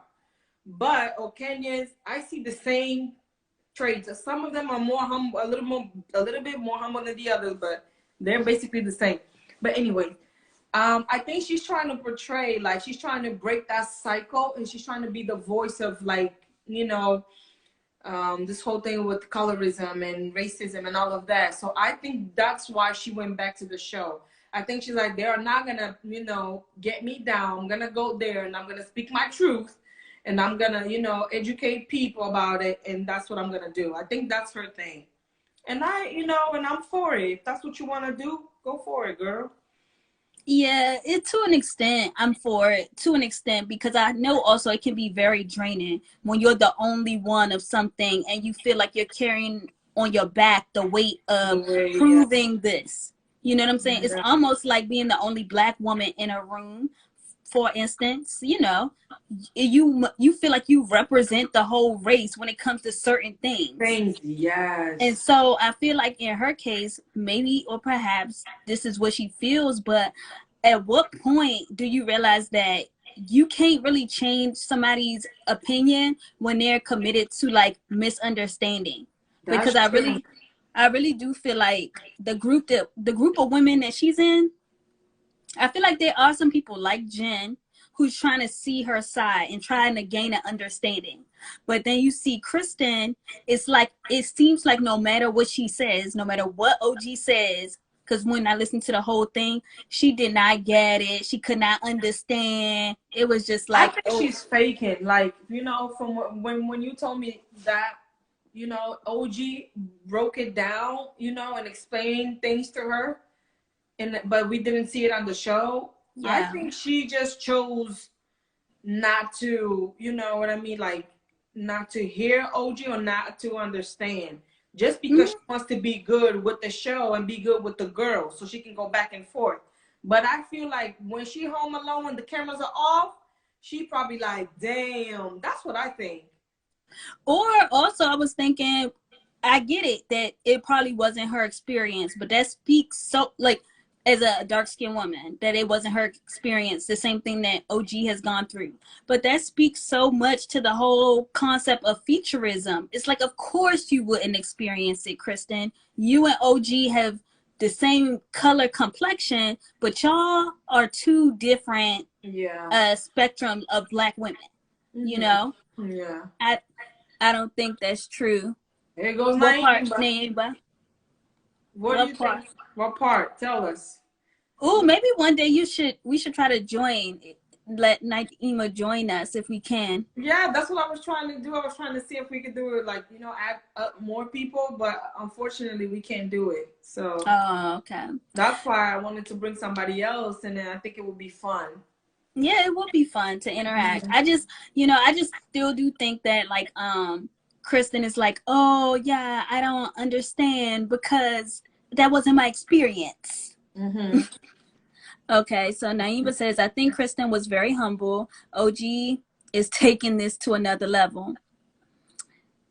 But Kenyans, I see the same traits. Some of them are more humble, a little bit more humble than the others, but they're basically the same. But anyway, I think she's trying to portray, like, she's trying to break that cycle, and she's trying to be the voice of, like, you know, this whole thing with colorism and racism and all of that. So I think that's why she went back to the show. I think she's like, they're not gonna, you know, get me down. I'm gonna go there and I'm gonna speak my truth, and I'm gonna, you know, educate people about it, and that's what I'm gonna do. I think that's her thing. And I'm for it. If that's what you wanna do, go for it, girl. Yeah, to an extent, I'm for it, to an extent, because I know also it can be very draining when you're the only one of something and you feel like you're carrying on your back the weight of proving this. You know what I'm saying? It's almost like being the only Black woman in a room, for instance. You know, you feel like you represent the whole race when it comes to certain things. Yes. And so I feel like in her case, maybe or perhaps this is what she feels, but at what point do you realize that you can't really change somebody's opinion when they're committed to like misunderstanding? Because I really do feel like the group of women that she's in, I feel like there are some people like Jen who's trying to see her side and trying to gain an understanding. But then you see Kristen, it's like, it seems like no matter what she says, no matter what OG says, because when I listened to the whole thing, she did not get it. She could not understand. It was just like, I think she's faking. Like, you know, from when you told me that, you know, OG broke it down, you know, and explained things to her, but we didn't see it on the show. Yeah. I think she just chose not to, you know what I mean, like not to hear OG or not to understand, just because she wants to be good with the show and be good with the girls so she can go back and forth. But I feel like when she home alone and the cameras are off, she probably like, damn, that's what I think. Or also I was thinking, I get it that it probably wasn't her experience, but that speaks so, like, as a dark-skinned woman, that it wasn't her experience, the same thing that OG has gone through. But that speaks so much to the whole concept of featureism. It's like, of course you wouldn't experience it, Kristen. You and OG have the same color complexion, but y'all are two different spectrum of Black women. You know? Yeah. I don't think that's true. Here goes what part, Naima? What do you think? What part? Tell us. Oh, maybe one day we should try to join. Let Naima join us if we can. Yeah, that's what I was trying to do. I was trying to see if we could do it, like, you know, add up more people, but unfortunately we can't do it. So okay. That's why I wanted to bring somebody else, and then I think it would be fun. Yeah, it would be fun to interact. I just still do think that, like, Kristen is like, oh yeah, I don't understand because that wasn't my experience. Okay, so Naima says, I think Kristen was very humble. OG is taking this to another level.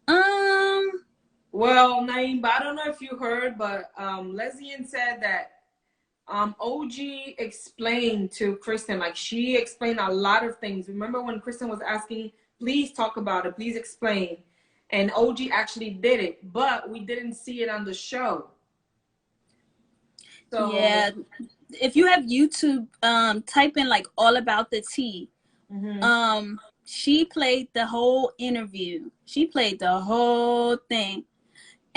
Well, Naima, I don't know if you heard, but Lesbian said that OG explained to Kristen, like, she explained a lot of things. Remember when Kristen was asking, please talk about it, please explain. And OG actually did it, but we didn't see it on the show. So yeah, if you have YouTube, type in like All About the Tea. She played the whole interview. She played the whole thing.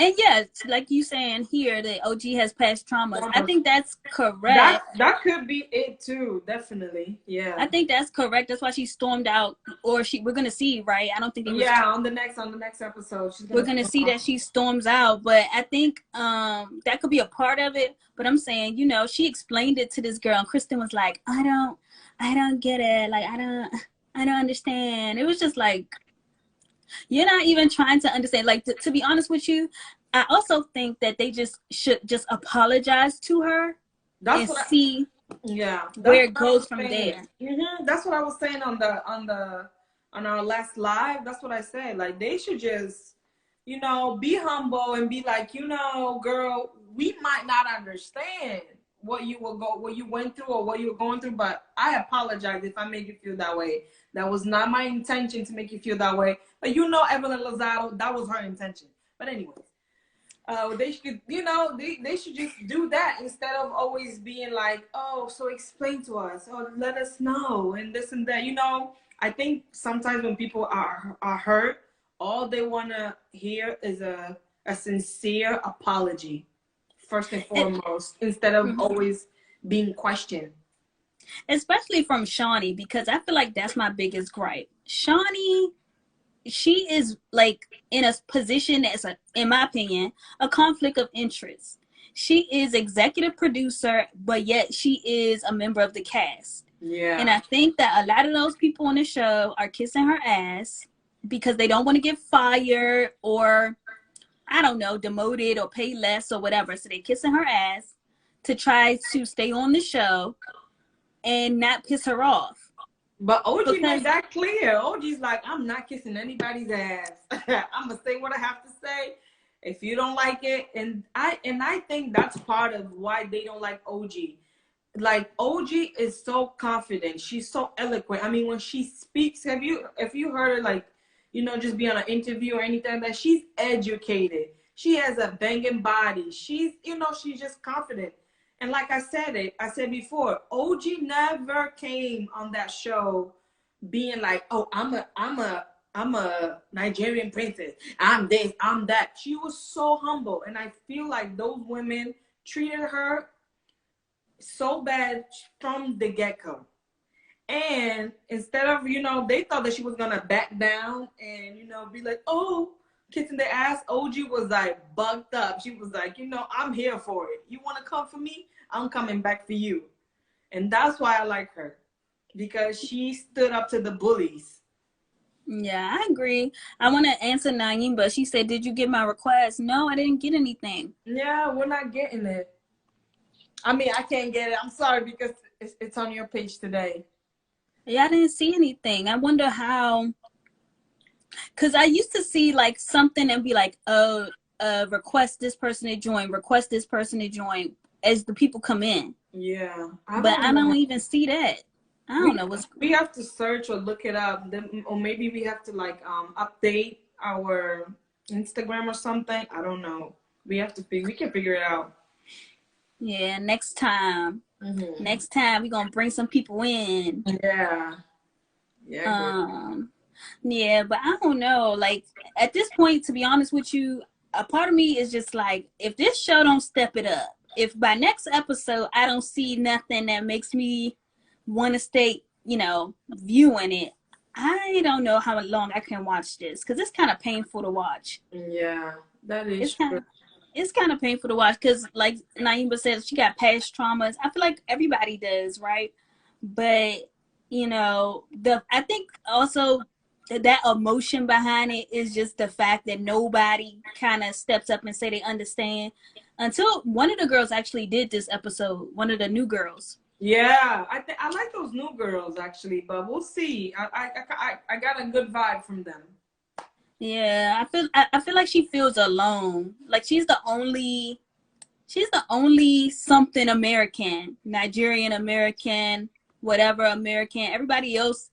And yes, like you saying here, that OG has past traumas. I Almost. think that's That correct. that could be it too. Definitely. I Yeah. think that's correct. That's why she stormed out, or we're gonna see, right? I don't think it was. Yeah. On the next episode, she's We're gonna gonna storm see that out. she storms out, but I think that could be a part of it. But I'm saying, she explained it to this girl, and Kristen was like, I don't get it. Like, I don't understand. It was just like, you're not even trying to understand. Like, to be honest with you, I also think that they just should just apologize to her That's and what I. see Yeah, where that's it what I goes was from saying. there. That's what I was saying on our last live. That's what I said. Like they should just, be humble and be like, girl, we might not understand what you went through or what you were going through, but I apologize if I made you feel that way. That was not my intention to make you feel that way. But Evelyn Lozado, that was her intention. But anyway. They should, they should just do that instead of always being like, oh, so explain to us, or let us know, and this and that. I think sometimes when people are hurt, all they want to hear is a sincere apology, first and It, foremost, instead of mhm. always being questioned. Especially from Shawnee, because I feel like that's my biggest gripe. Shawnee, she is like in a position that's, in my opinion, a conflict of interest. She is executive producer, but yet she is a member of the cast. And Yeah. I think that a lot of those people on the show are kissing her ass because they don't want to get fired or, I don't know, demoted or pay less or whatever. So they're kissing her ass to try to stay on the show and not piss her off. But OG Because made that clear. OG's like, I'm not kissing anybody's ass. I'm gonna say what I have to say. If you don't like it, and I think that's part of why they don't like OG. Like OG is so confident. She's so eloquent. I mean, when she speaks, if you heard her like, just be on an interview or anything like that, she's educated. She has a banging body. She's just confident. And like I said before, OG never came on that show being like, oh, I'm a Nigerian princess. I'm this, I'm that. She was so humble. And I feel like those women treated her so bad from the get-go. And instead of, they thought that she was gonna back down and, be like, oh, kissing their ass. OG was like bugged up. She was like, I'm here for it. You wanna come for me? I'm coming back for you. And that's why I like her. Because she stood up to the bullies. yeah, I agree. I want to answer Naeem, but she said, "Did you get my request?" No, I didn't get anything. Yeah, we're not getting it. I mean, I can't get it. I'm sorry because it's on your page today. Yeah, I didn't see anything. I wonder how. Because I used to see like something and be like, "Oh, request this person to join. Request this person to join." As the people come in, Yeah, I but don't I don't know. even see that. I don't We know what's. we have to search or look it up, or maybe we have to like update our Instagram or something. I don't know. We can figure it out. Yeah, next time. Hmm. Next time we're gonna bring some people in. Yeah, yeah, girl. Um, yeah, but I don't know. Like at this point, to be honest with you, a part of me is just like, if this show don't step it up, if by next episode I don't see nothing that makes me want to stay, viewing it, I don't know how long I can watch this because it's kind of painful to watch. Yeah, that It's is kind true. of it's kind of painful to watch because, like Naima said, she got past traumas. I feel like everybody does, right? But I think also that emotion behind it is just the fact that nobody kind of steps up and say they understand. Until one of the girls actually did this episode, one of the new girls. Yeah, I like those new girls actually, but we'll see. I got a good vibe from them. Yeah, I feel like she feels alone. Like she's the only something American, Nigerian American, whatever American. Everybody else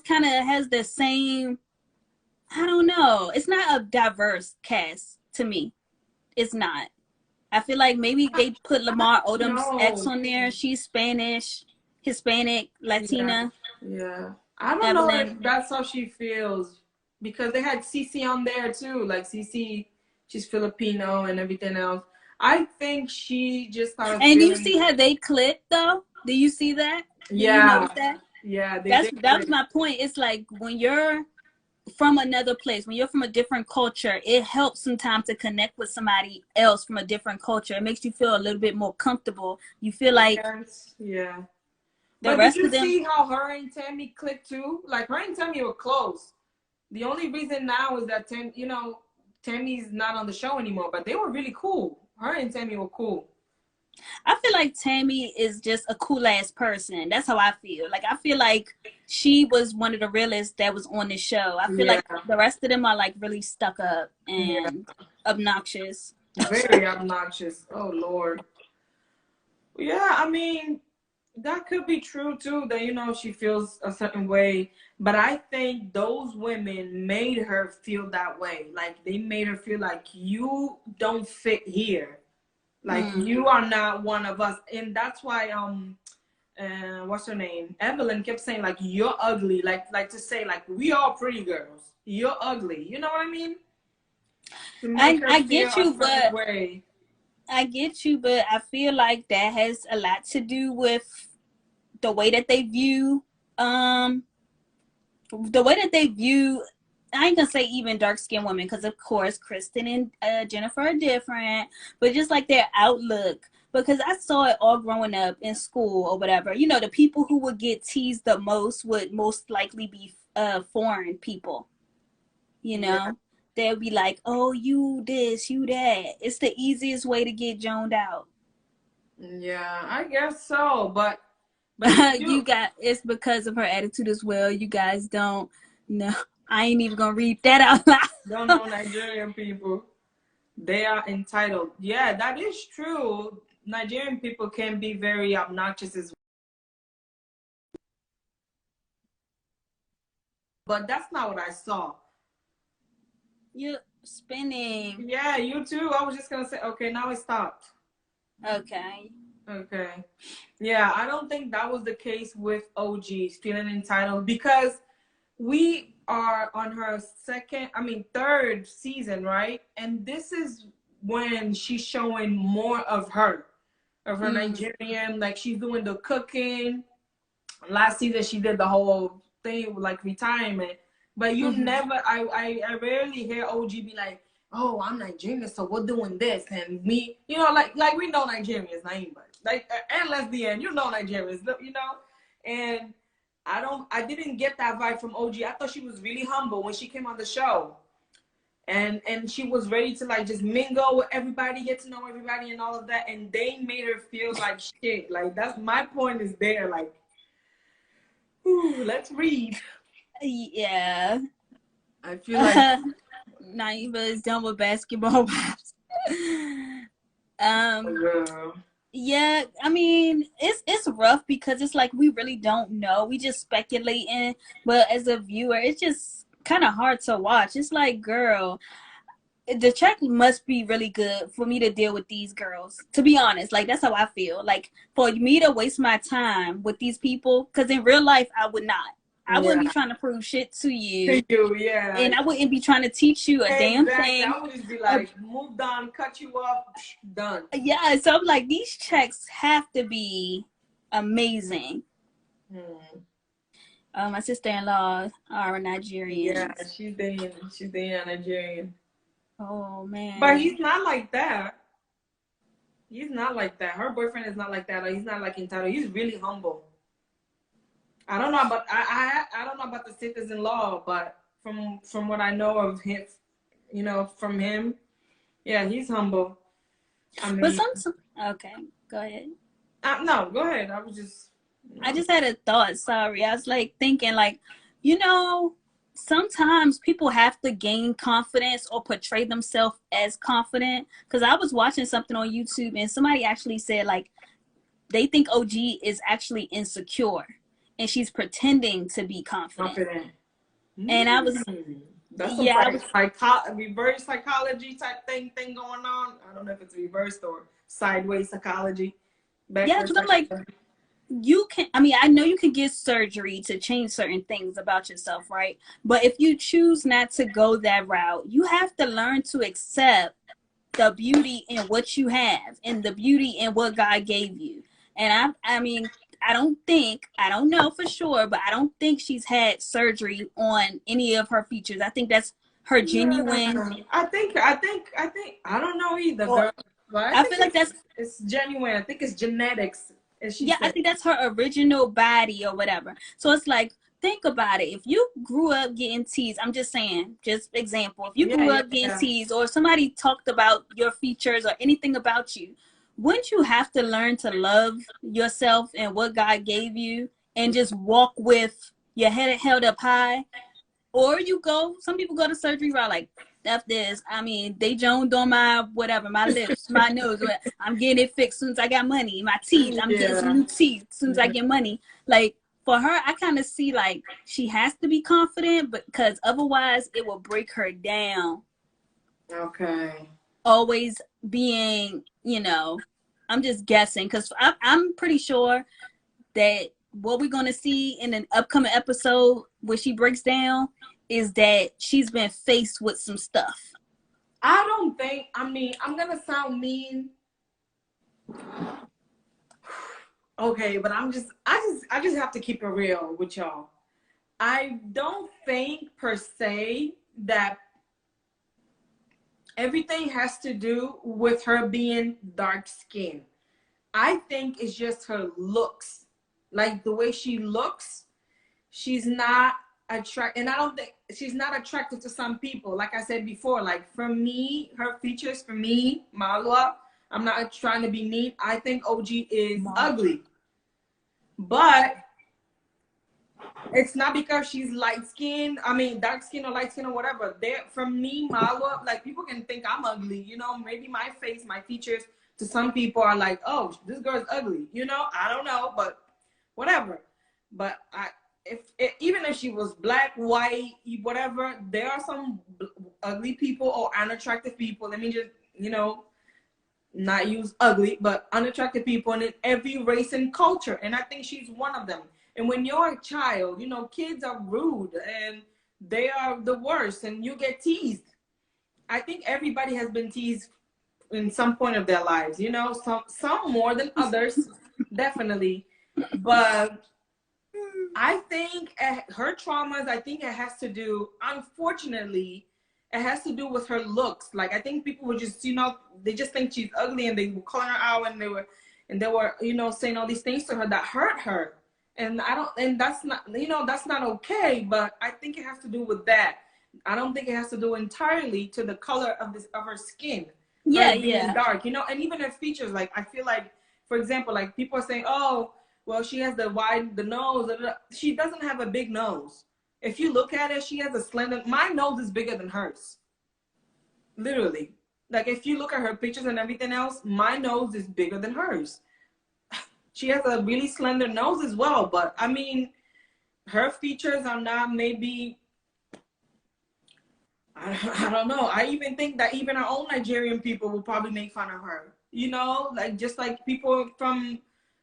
kind of has the same. I don't know. It's not a diverse cast to me. It's not. I feel like maybe they put Lamar Odom's ex No. on there. She's Spanish, Hispanic, Yeah, Latina, yeah. I don't know if Evelyn. that's how she feels. because they had Cece on there too. Like Cece, she's Filipino and everything else. I think she just started And you feeling. see how they clicked though? Do you see that? Do you Yeah, notice that? yeah, they That did. was my point. It's like when you're from another place, when you're from a different culture, it helps sometimes to connect with somebody else from a different culture. It makes you feel a little bit more comfortable. You feel like Yes, yeah. the But did rest you of them. see how her and Tammy clicked too? Like her and Tammy were close. The only reason now is that Tammy's not on the show anymore, but they were really cool. Her and Tammy were cool. I feel like Tammy is just a cool ass person. That's how I feel. Like I feel like she was one of the realest that was on the show. I feel Yeah, like the rest of them are like really stuck up yeah. and obnoxious. Very obnoxious. Oh Lord. Yeah, I mean, that could be true too, that she feels a certain way. But I think those women made her feel that way. Like they made her feel like you don't fit here. Like you are not one of us. And that's why what's her name? Evelyn kept saying like you're ugly. Like to say like we are pretty girls. You're ugly. You know what I mean? To make her I feel get a you, certain but way. I get you, but I feel like that has a lot to do with the way that they view the way that they view I ain't gonna say even dark skinned women, because of course Kristen and Jennifer are different, but just like their outlook. Because I saw it all growing up in school or whatever. You know, the people who would get teased the most would most likely be foreign people. You Yeah. know, they'll be like, "Oh, you this, you that." It's the easiest way to get joned out. Yeah, I guess so. But did You you got it's because of her attitude as well. You guys don't know. I ain't even gonna read that out don't loud. know Nigerian people? They are entitled. Yeah, that is true. Nigerian people can be very obnoxious as well. But that's not what I saw. You're spinning. Yeah, you too. I was just gonna say, okay, now it stopped. Okay. Okay. Yeah, I don't think that was the case with OG feeling entitled because we are on her third season, right? And this is when she's showing more of her Mm. Nigerian, like she's doing the cooking. Last season she did the whole thing with like retirement. But you Mm-hmm. never I rarely hear OG be like, oh, I'm Nigerian, so we're doing this. And me, like we know Nigerians, not anybody. Like and lesbian, Nigerians, and I didn't get that vibe from OG. I thought she was really humble when she came on the show. And she was ready to like just mingle with everybody, get to know everybody and all of that. And they made her feel like shit. Like that's my point is there. Like, ooh, let's read. Yeah. I feel like Naiva is done with basketball wives. um girl. yeah, I mean it's rough because it's like we really don't know. We just speculating, but as a viewer, it's just kind of hard to watch. It's like, girl, the check must be really good for me to deal with these girls, to be honest. Like that's how I feel, like for me to waste my time with these people, because in real life I wouldn't Yeah. be trying to prove shit to To you, you, yeah. and I wouldn't be trying to teach you a damn Exactly. thing. I would just be uh, like, moved on, cut you off, done. yeah, so I'm like, these checks have to be amazing. Hmm. My sister-in-law are Yeah, Nigerians. she's dating a Nigerian. Oh But man. he's not like that. He's not like that. Her boyfriend is not like that. Or he's not like entitled. He's really humble. I don't know about I don't know about the citizen law, but from what I know of him, from him, yeah, he's humble. I But mean, some okay, go ahead. no, go ahead. I was just, I just had a thought. Sorry, I was like thinking, like, you know, sometimes people have to gain confidence or portray themselves as confident. Because I was watching something on YouTube and somebody actually said like they think OG is actually insecure, and she's pretending to be confident. confident. And I was, That's some yeah, I was, reverse psychology type thing going on. I don't know if it's reversed or sideways psychology, yeah, backwards because I'm like, psychology. you can, I mean, I know you can get surgery to change certain things about yourself, right? But if you choose not to go that route, you have to learn to accept the beauty in what you have and the beauty in what God gave you. And I mean, I don't know for sure, but I don't think she's had surgery on any of her features. I think that's her genuine, Yeah, I don't know either, or girl. But I I think feel like that's, it's genuine. I think it's genetics, as she yeah, I said. think that's her original body or whatever. So it's like, think about it. If you grew up getting teased, I'm just saying, just example, if you Yeah, grew yeah, up getting yeah. teased or somebody talked about your features or anything about you, wouldn't you have to learn to love yourself and what God gave you and just walk with your head held up high? Or you go, some people go to surgery route like, F this. I mean, they joned on my whatever, my lips, my nose. I'm getting it fixed as soon as I got money. My teeth, I'm getting some Yeah. new teeth as soon as I get money. Like, for her, I kind of see like she has to be confident, but because otherwise it will break her down. Okay. Always being, I'm just guessing because I'm pretty sure that what we're going to see in an upcoming episode where she breaks down is that she's been faced with some stuff. I don't think. I mean, I'm gonna sound mean. Okay, but I just have to keep it real with y'all. I don't think per se that everything has to do with her being dark skinned. I think it's just her looks. Like the way she looks, she's not attract, and I don't think she's not attractive to some people. Like I said before, like for me, her features, for me, Malwa, I'm not trying to be mean. I think OG is ugly. But it's not because she's light skinned. I mean, dark skin or light skin or whatever. There, from me, Malwa, like people can think I'm ugly. You know, maybe my face, my features, to some people are like, oh, this girl's ugly. You know, I don't know, but whatever. But even if she was black, white, whatever, there are some ugly people or unattractive people. Let me just, not use ugly, but unattractive people in every race and culture. And I think she's one of them. And when you're a child, kids are rude and they are the worst and you get teased. I think everybody has been teased in some point of their lives, some more than others, definitely. But I think her traumas, I think it has to do, unfortunately, it has to do with her looks. Like I think people were just, they just think she's ugly and they were calling her out and they were, saying all these things to her that hurt her. And that's not, that's not okay. But I think it has to do with that. I don't think it has to do entirely to the color of her skin. Yeah, her being yeah. dark, and even her features. Like I feel like, for example, like people are saying, oh, well, she has the nose. She doesn't have a big nose. If you look at it, she has a slender. My nose is bigger than hers. Literally. Like if you look at her pictures and everything else, my nose is bigger than hers. She has a really slender nose as well. But I mean, her features are not maybe, I don't know. I even think that even our own Nigerian people will probably make fun of her. Like just like people from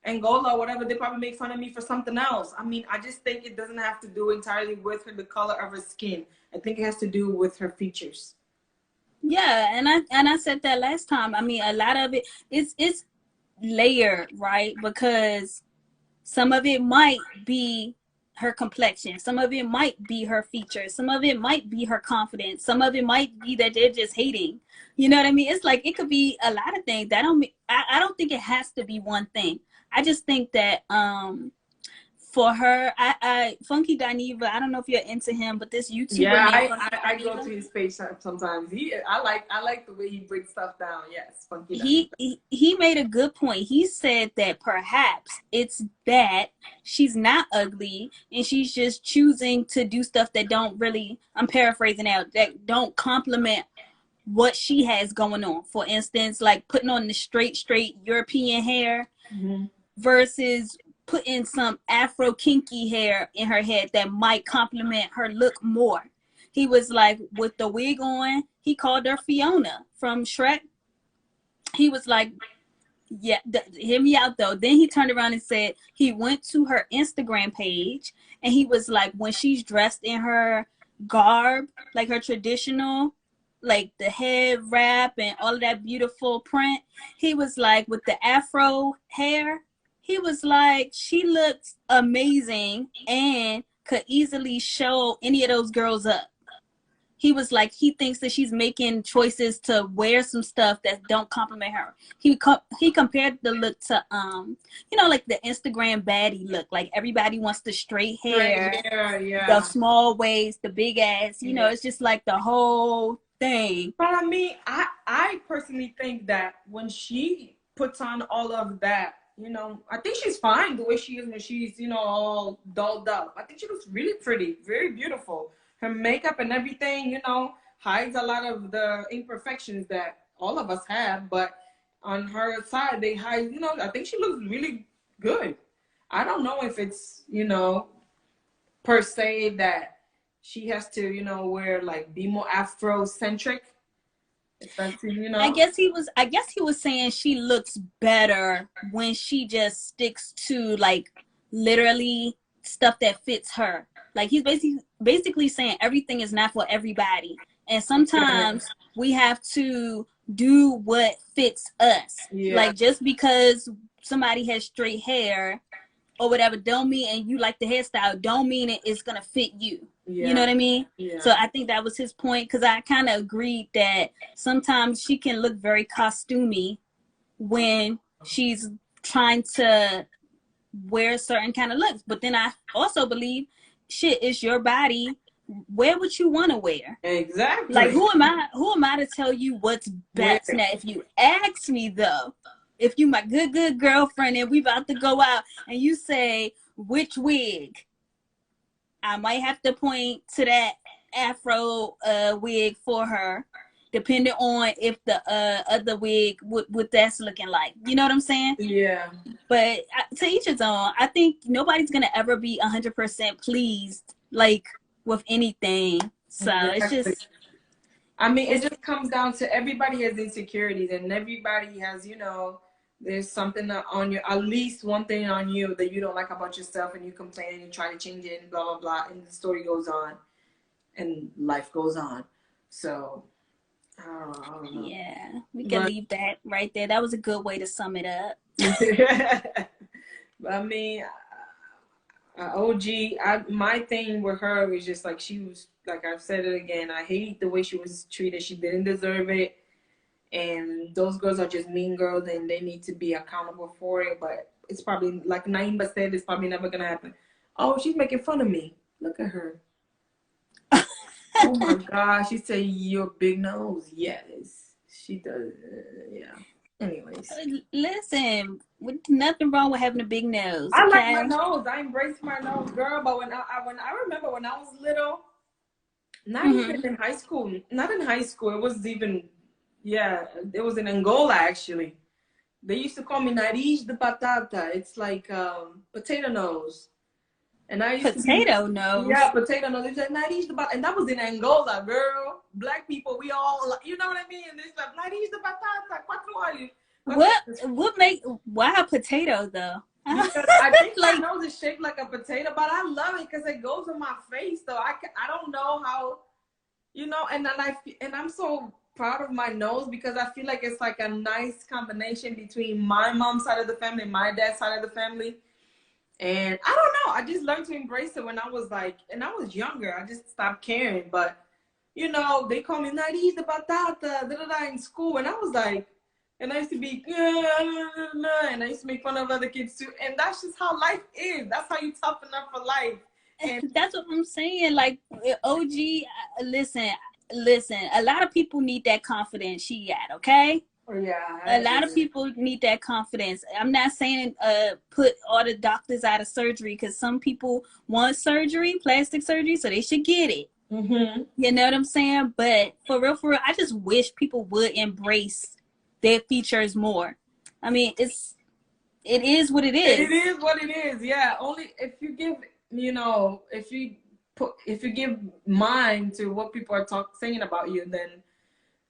Angola or whatever, they probably make fun of me for something else. I mean, I just think it doesn't have to do entirely with the color of her skin. I think it has to do with her features. Yeah, and I said that last time. I mean, a lot of it's layered, right? Because some of it might be her complexion, some of it might be her features, some of it might be her confidence, some of it might be that they're just hating. You know what I mean? It's like it could be a lot of things. That don't mean, I don't think it has to be one thing. I just think that for her, I Funky Dineva, I don't know if you're into him, but this YouTuber Yeah, named Funky I go Dineva, to his page sometimes. I like the way he breaks stuff down. Yes, Funky he, Dineva. he made a good point. He said that perhaps it's that she's not ugly and she's just choosing to do stuff that don't really, I'm paraphrasing now, that don't complement what she has going on. For instance, like putting on the straight European hair versus putting some Afro kinky hair in her head that might complement her look more. He was like, with the wig on, he called her Fiona from Shrek. He was like, Yeah, hear me out though. Then he turned around and said he went to her Instagram page and he was like, when she's dressed in her garb, like her traditional, like the head wrap and all of that beautiful print, he was like, with the afro hair, he was like, she looks amazing and could easily show any of those girls up. He was like, he thinks that she's making choices to wear some stuff that don't compliment her. He compared the look to like the Instagram baddie look. Like everybody wants the straight hair, yeah. the small waist, the big ass. Yeah. It's just like the whole thing. But I mean, I personally think that when she puts on all of that, I think she's fine the way she is when she's, all dolled up. I think she looks really pretty, very beautiful. Her makeup and everything, hides a lot of the imperfections that all of us have. But on her side, they hide, I think she looks really good. I don't know if it's, per se that she has to, wear like be more Afrocentric. I guess he was saying she looks better when she just sticks to like literally stuff that fits her. Like he's basically saying everything is not for everybody. And sometimes we have to do what fits us. Yeah. Like just because somebody has straight hair or whatever don't mean, and you like the hairstyle, don't mean it's going to fit you. Yeah. You know what I mean? Yeah. So I think that was his point, because I kind of agreed that sometimes she can look very costumey when she's trying to wear certain kind of looks. But then I also believe, shit, it's your body. Wear what you want to wear. Exactly. Like who am I to tell you what's best? Now, if you ask me though, if you my good girlfriend and we about to go out and you say which wig, I might have to point to that Afro wig for her, depending on if the other wig what that's looking like. You know what I'm saying? Yeah. But to each his own. I think nobody's gonna ever be 100% pleased like with anything. So it's just. I mean, it just comes down to everybody has insecurities, and everybody has, there's something on you, at least one thing on you that you don't like about yourself, and you complain and you try to change it and blah, blah, blah. And the story goes on and life goes on. So, I don't know. Yeah, we can leave that right there. That was a good way to sum it up. I mean, OG, my thing with her was just like, she was, like I've said it again, I hate the way she was treated. She didn't deserve it. And those girls are just mean girls, and they need to be accountable for it. But it's probably, like Naimba said, it's probably never going to happen. Oh, she's making fun of me. Look at her. Oh my gosh. She said, your big nose. Yes, she does. Yeah. Anyways. Listen, nothing wrong with having a big nose. I like my nose. I embrace my nose, girl. But when I remember when I was little, not even in high school. Not in high school. It was even... Yeah, it was in Angola, actually. They used to call me Nariz de Batata. It's like potato nose. And I used potato nose? Yeah, potato nose. It's like Nariz de Batata. And that was in Angola, girl. Black people, we all, you know what I mean? And it's like, Nariz de Batata. Why a potato, though? I think my nose is shaped like a potato, but I love it because it goes on my face, though. I don't know how, and I'm so proud of my nose, because I feel like it's like a nice combination between my mom's side of the family and my dad's side of the family. And I don't know, I just learned to embrace it when I was and I was younger. I just stopped caring. But they call me Nariz de Batata in school, and I was like, and I used to be and I used to make fun of other kids too. And that's just how life is. That's how you toughen up for life. And that's what I'm saying. Like, OG, listen, a lot of people need that confidence she got, okay? Yeah. A lot of people need that confidence. I'm not saying put all the doctors out of surgery, because some people want surgery, plastic surgery, so they should get it. Mm-hmm. You know what I'm saying? But for real, I just wish people would embrace their features more. I mean, it is what it is. It is what it is, yeah. Only if you give, if you give mind to what people are saying about you, then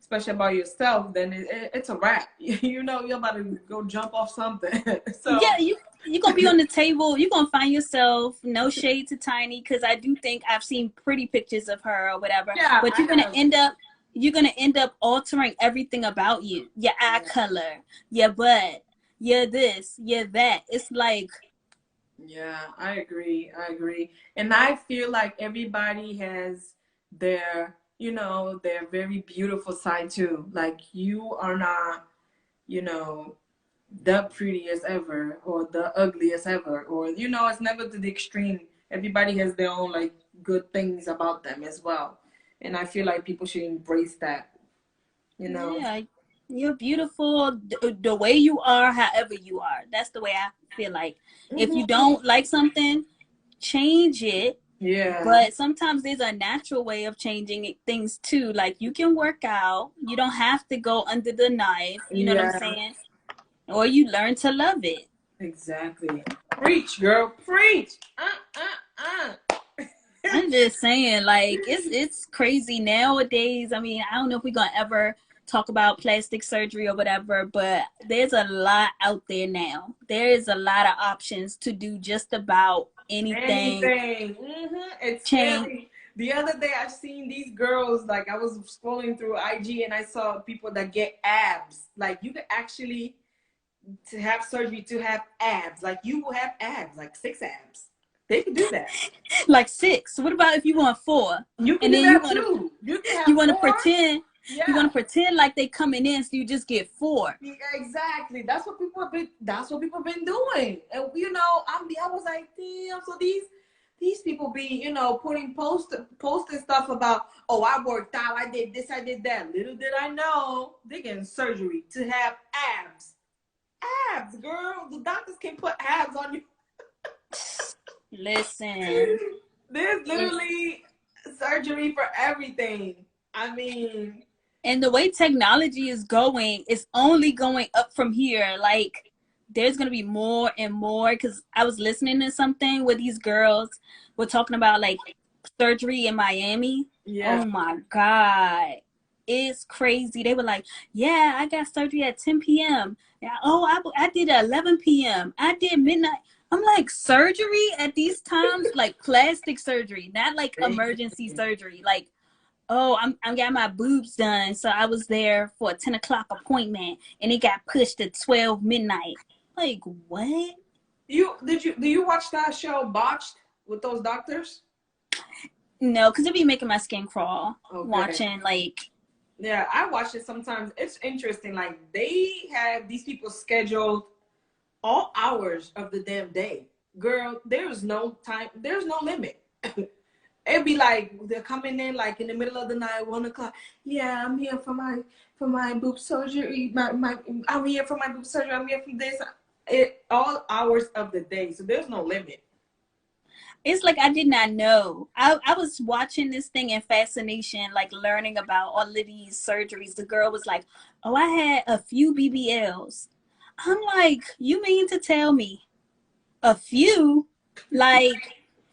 especially about yourself, then it's a wrap. You know, you're about to go jump off something. So Yeah, you're gonna be on the table. You're gonna find yourself, no shade to Tiny, because I do think I've seen pretty pictures of her or whatever. yeah, But you're gonna end up altering everything about you. Your eye color, your butt, your this, your that. It's like, yeah, I agree. I agree. And I feel like everybody has their, you know, their very beautiful side too. Like you are not, you know, the prettiest ever or the ugliest ever, or you know, it's never to the extreme. Everybody has their own like good things about them as well. And I feel like people should embrace that, you know. yeah, you're beautiful the way you are, however you are. That's the way I feel like. If you Hmm. don't like something, change it. Yeah. But sometimes there's a natural way of changing things too. Like you can work out. You don't have to go under the knife. You know what I'm Yeah. saying? Or you learn to love it. Exactly. Preach, girl. Preach. I'm just saying, like it's crazy nowadays. I mean, I don't know if we're gonna ever talk about plastic surgery or whatever, but there's a lot out there now. There is a lot of options to do just about anything. Anything. It's Change. scary. The other day I seen these girls, like I was scrolling through IG and I saw people that get abs. Like you could actually to have surgery to have abs. Like you will have abs, like 6 abs. They could do that. Like 6. What about if you want 4? You can And do then that too. You can you have want to 4. pretend you Yeah. want to pretend like they coming in, so you just get 4. Yeah, exactly. That's what people have been. That's what people have been doing. And you know, I was like, damn. So these people be, you know, posting stuff about, oh, I worked out, I did this, I did that. Little did I know, they getting surgery to have abs. Abs, girl. The doctors can put abs on you. Listen, There's it's, literally surgery for everything. I mean, and the way technology is going, it's only going up from here. Like there's gonna be more and more. Because I was listening to something where these girls were talking about like surgery in Miami. yeah. Oh my god, it's crazy. They were like, yeah, I got surgery at 10 p.m. Yeah, oh, I did at 11 p.m. I did midnight. I'm like, surgery at these times, like plastic surgery, not like emergency surgery. Like, oh, I'm getting my boobs done, so I was there for a 10 o'clock appointment, and it got pushed to 12 midnight. Like, what? Do you watch that show Botched with those doctors? No, because it be making my skin crawl Okay. watching like. Yeah, I watch it sometimes. It's interesting. Like they have these people scheduled all hours of the damn day. Girl, there's no time, there's no limit. It'd be like they're coming in like in the middle of the night, 1 o'clock. Yeah, I'm here for my boob surgery. I'm here for my boob surgery. I'm here for this. It all hours of the day, so there's no limit. It's like I did not know. I was watching this thing in fascination, like learning about all of these surgeries. The girl was like, oh, I had a few BBLs. I'm like, you mean to tell me a few? Like,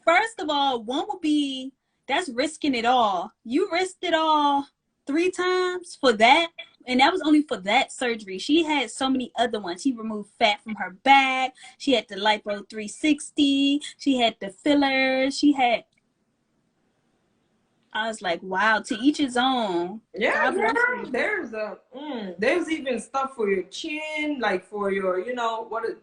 first of all, one would be, that's risking it all. You risked it all 3 times for that. And that was only for that surgery. She had so many other ones. She removed fat from her back. She had the lipo 360. She had the fillers. I was like, wow, to each his own. Yeah, God bless girl. you. There's even stuff for your chin, like for your, you know, what it,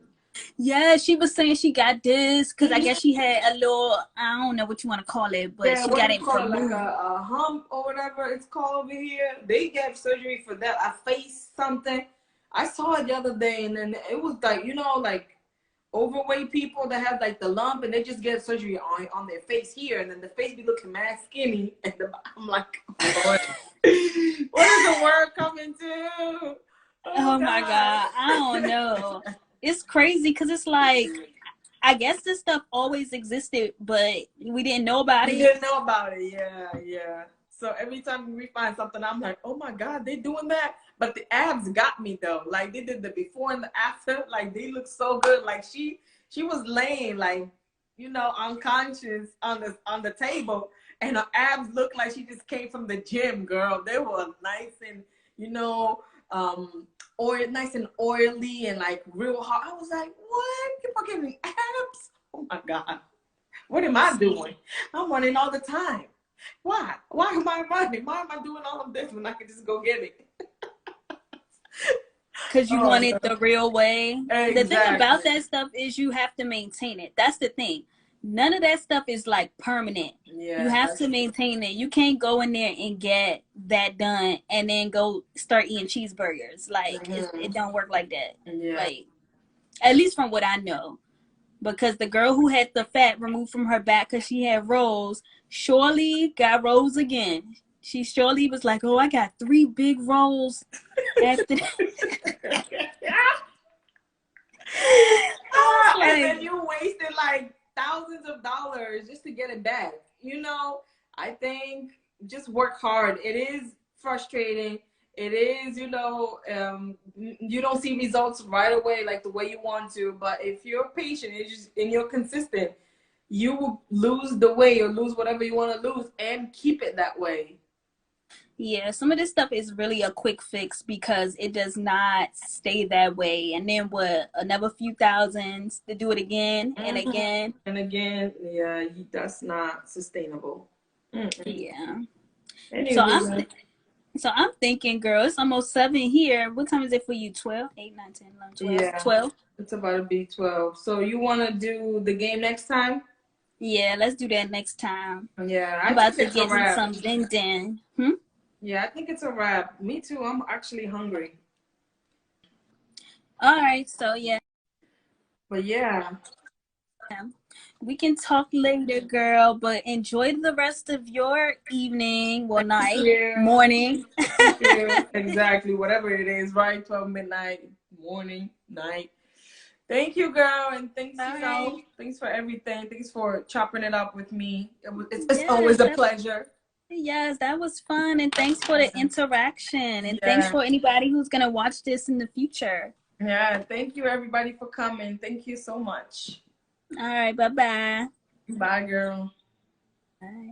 Yeah, she was saying she got this because I guess she had a little, I don't know what you want to call it, but yeah, she what do got you it call it, like removed. a hump or whatever it's called over here. They get surgery for that. A face something. I saw it the other day, and then it was like, you know, like overweight people that have like the lump, and they just get surgery on their face here, and then the face be looking mad skinny, and I'm like, Lord, what is the word coming to? Oh Oh my God. I don't God. know. It's crazy because it's like, I guess this stuff always existed, but we didn't know about We it. didn't know about it. Yeah, yeah. So every time we find something, I'm like, oh my God, they doing that. But the abs got me though. Like they did the before and the after. Like they look so good. Like she was laying like, you know, unconscious on the table, and her abs looked like she just came from the gym, girl. They were nice and you know, oil, nice and oily and like real hot. I was like, what? People giving abs? Oh my God. What am I doing? I'm running all the time. Why? Why am I running? Why am I doing all of this when I can just go get it? Because you want it the real way. Exactly. The thing about that stuff is you have to maintain it. That's the thing. None of that stuff is like permanent. Yeah, you have to maintain it. You can't go in there and get that done and then go start eating cheeseburgers. Like, it don't work like that. Yeah. Like, at least from what I know. Because the girl who had the fat removed from her back because she had rolls, surely got rolls again. She surely was like, oh, I got 3 big rolls after that. And then you wasted like thousands of dollars just to get it back. You know, I think just work hard. It is frustrating. It is, you know, you don't see results right away like the way you want to. But if you're patient and you're consistent, you will lose the weight or lose whatever you want to lose and keep it that way. Yeah, some of this stuff is really a quick fix because it does not stay that way. And then what, another few thousands to do it again and again. And again, yeah, that's not sustainable. Yeah. Anyway. So I'm thinking, girl, it's almost 7 here. What time is it for you? 12? 8, 9, 10, 11, 12? Yeah, 12? It's about to be 12. So you want to do the game next time? Yeah, let's do that next time. Yeah, I'm about to get some din-din. Yeah, I think it's a wrap. Me too. I'm actually hungry. All right, so yeah. But yeah. We can talk later, girl, but enjoy the rest of your evening, well, night, morning. Exactly, whatever it is, right? 12 midnight, morning, night. Thank you, girl, and thanks, thanks for everything. Thanks for chopping it up with me. It's always a pleasure. Yes, that was fun, and thanks for the interaction, and thanks for anybody who's going to watch this in the future. Yeah, thank you, everybody, for coming. Thank you so much. All right, bye-bye. Bye, girl. Bye.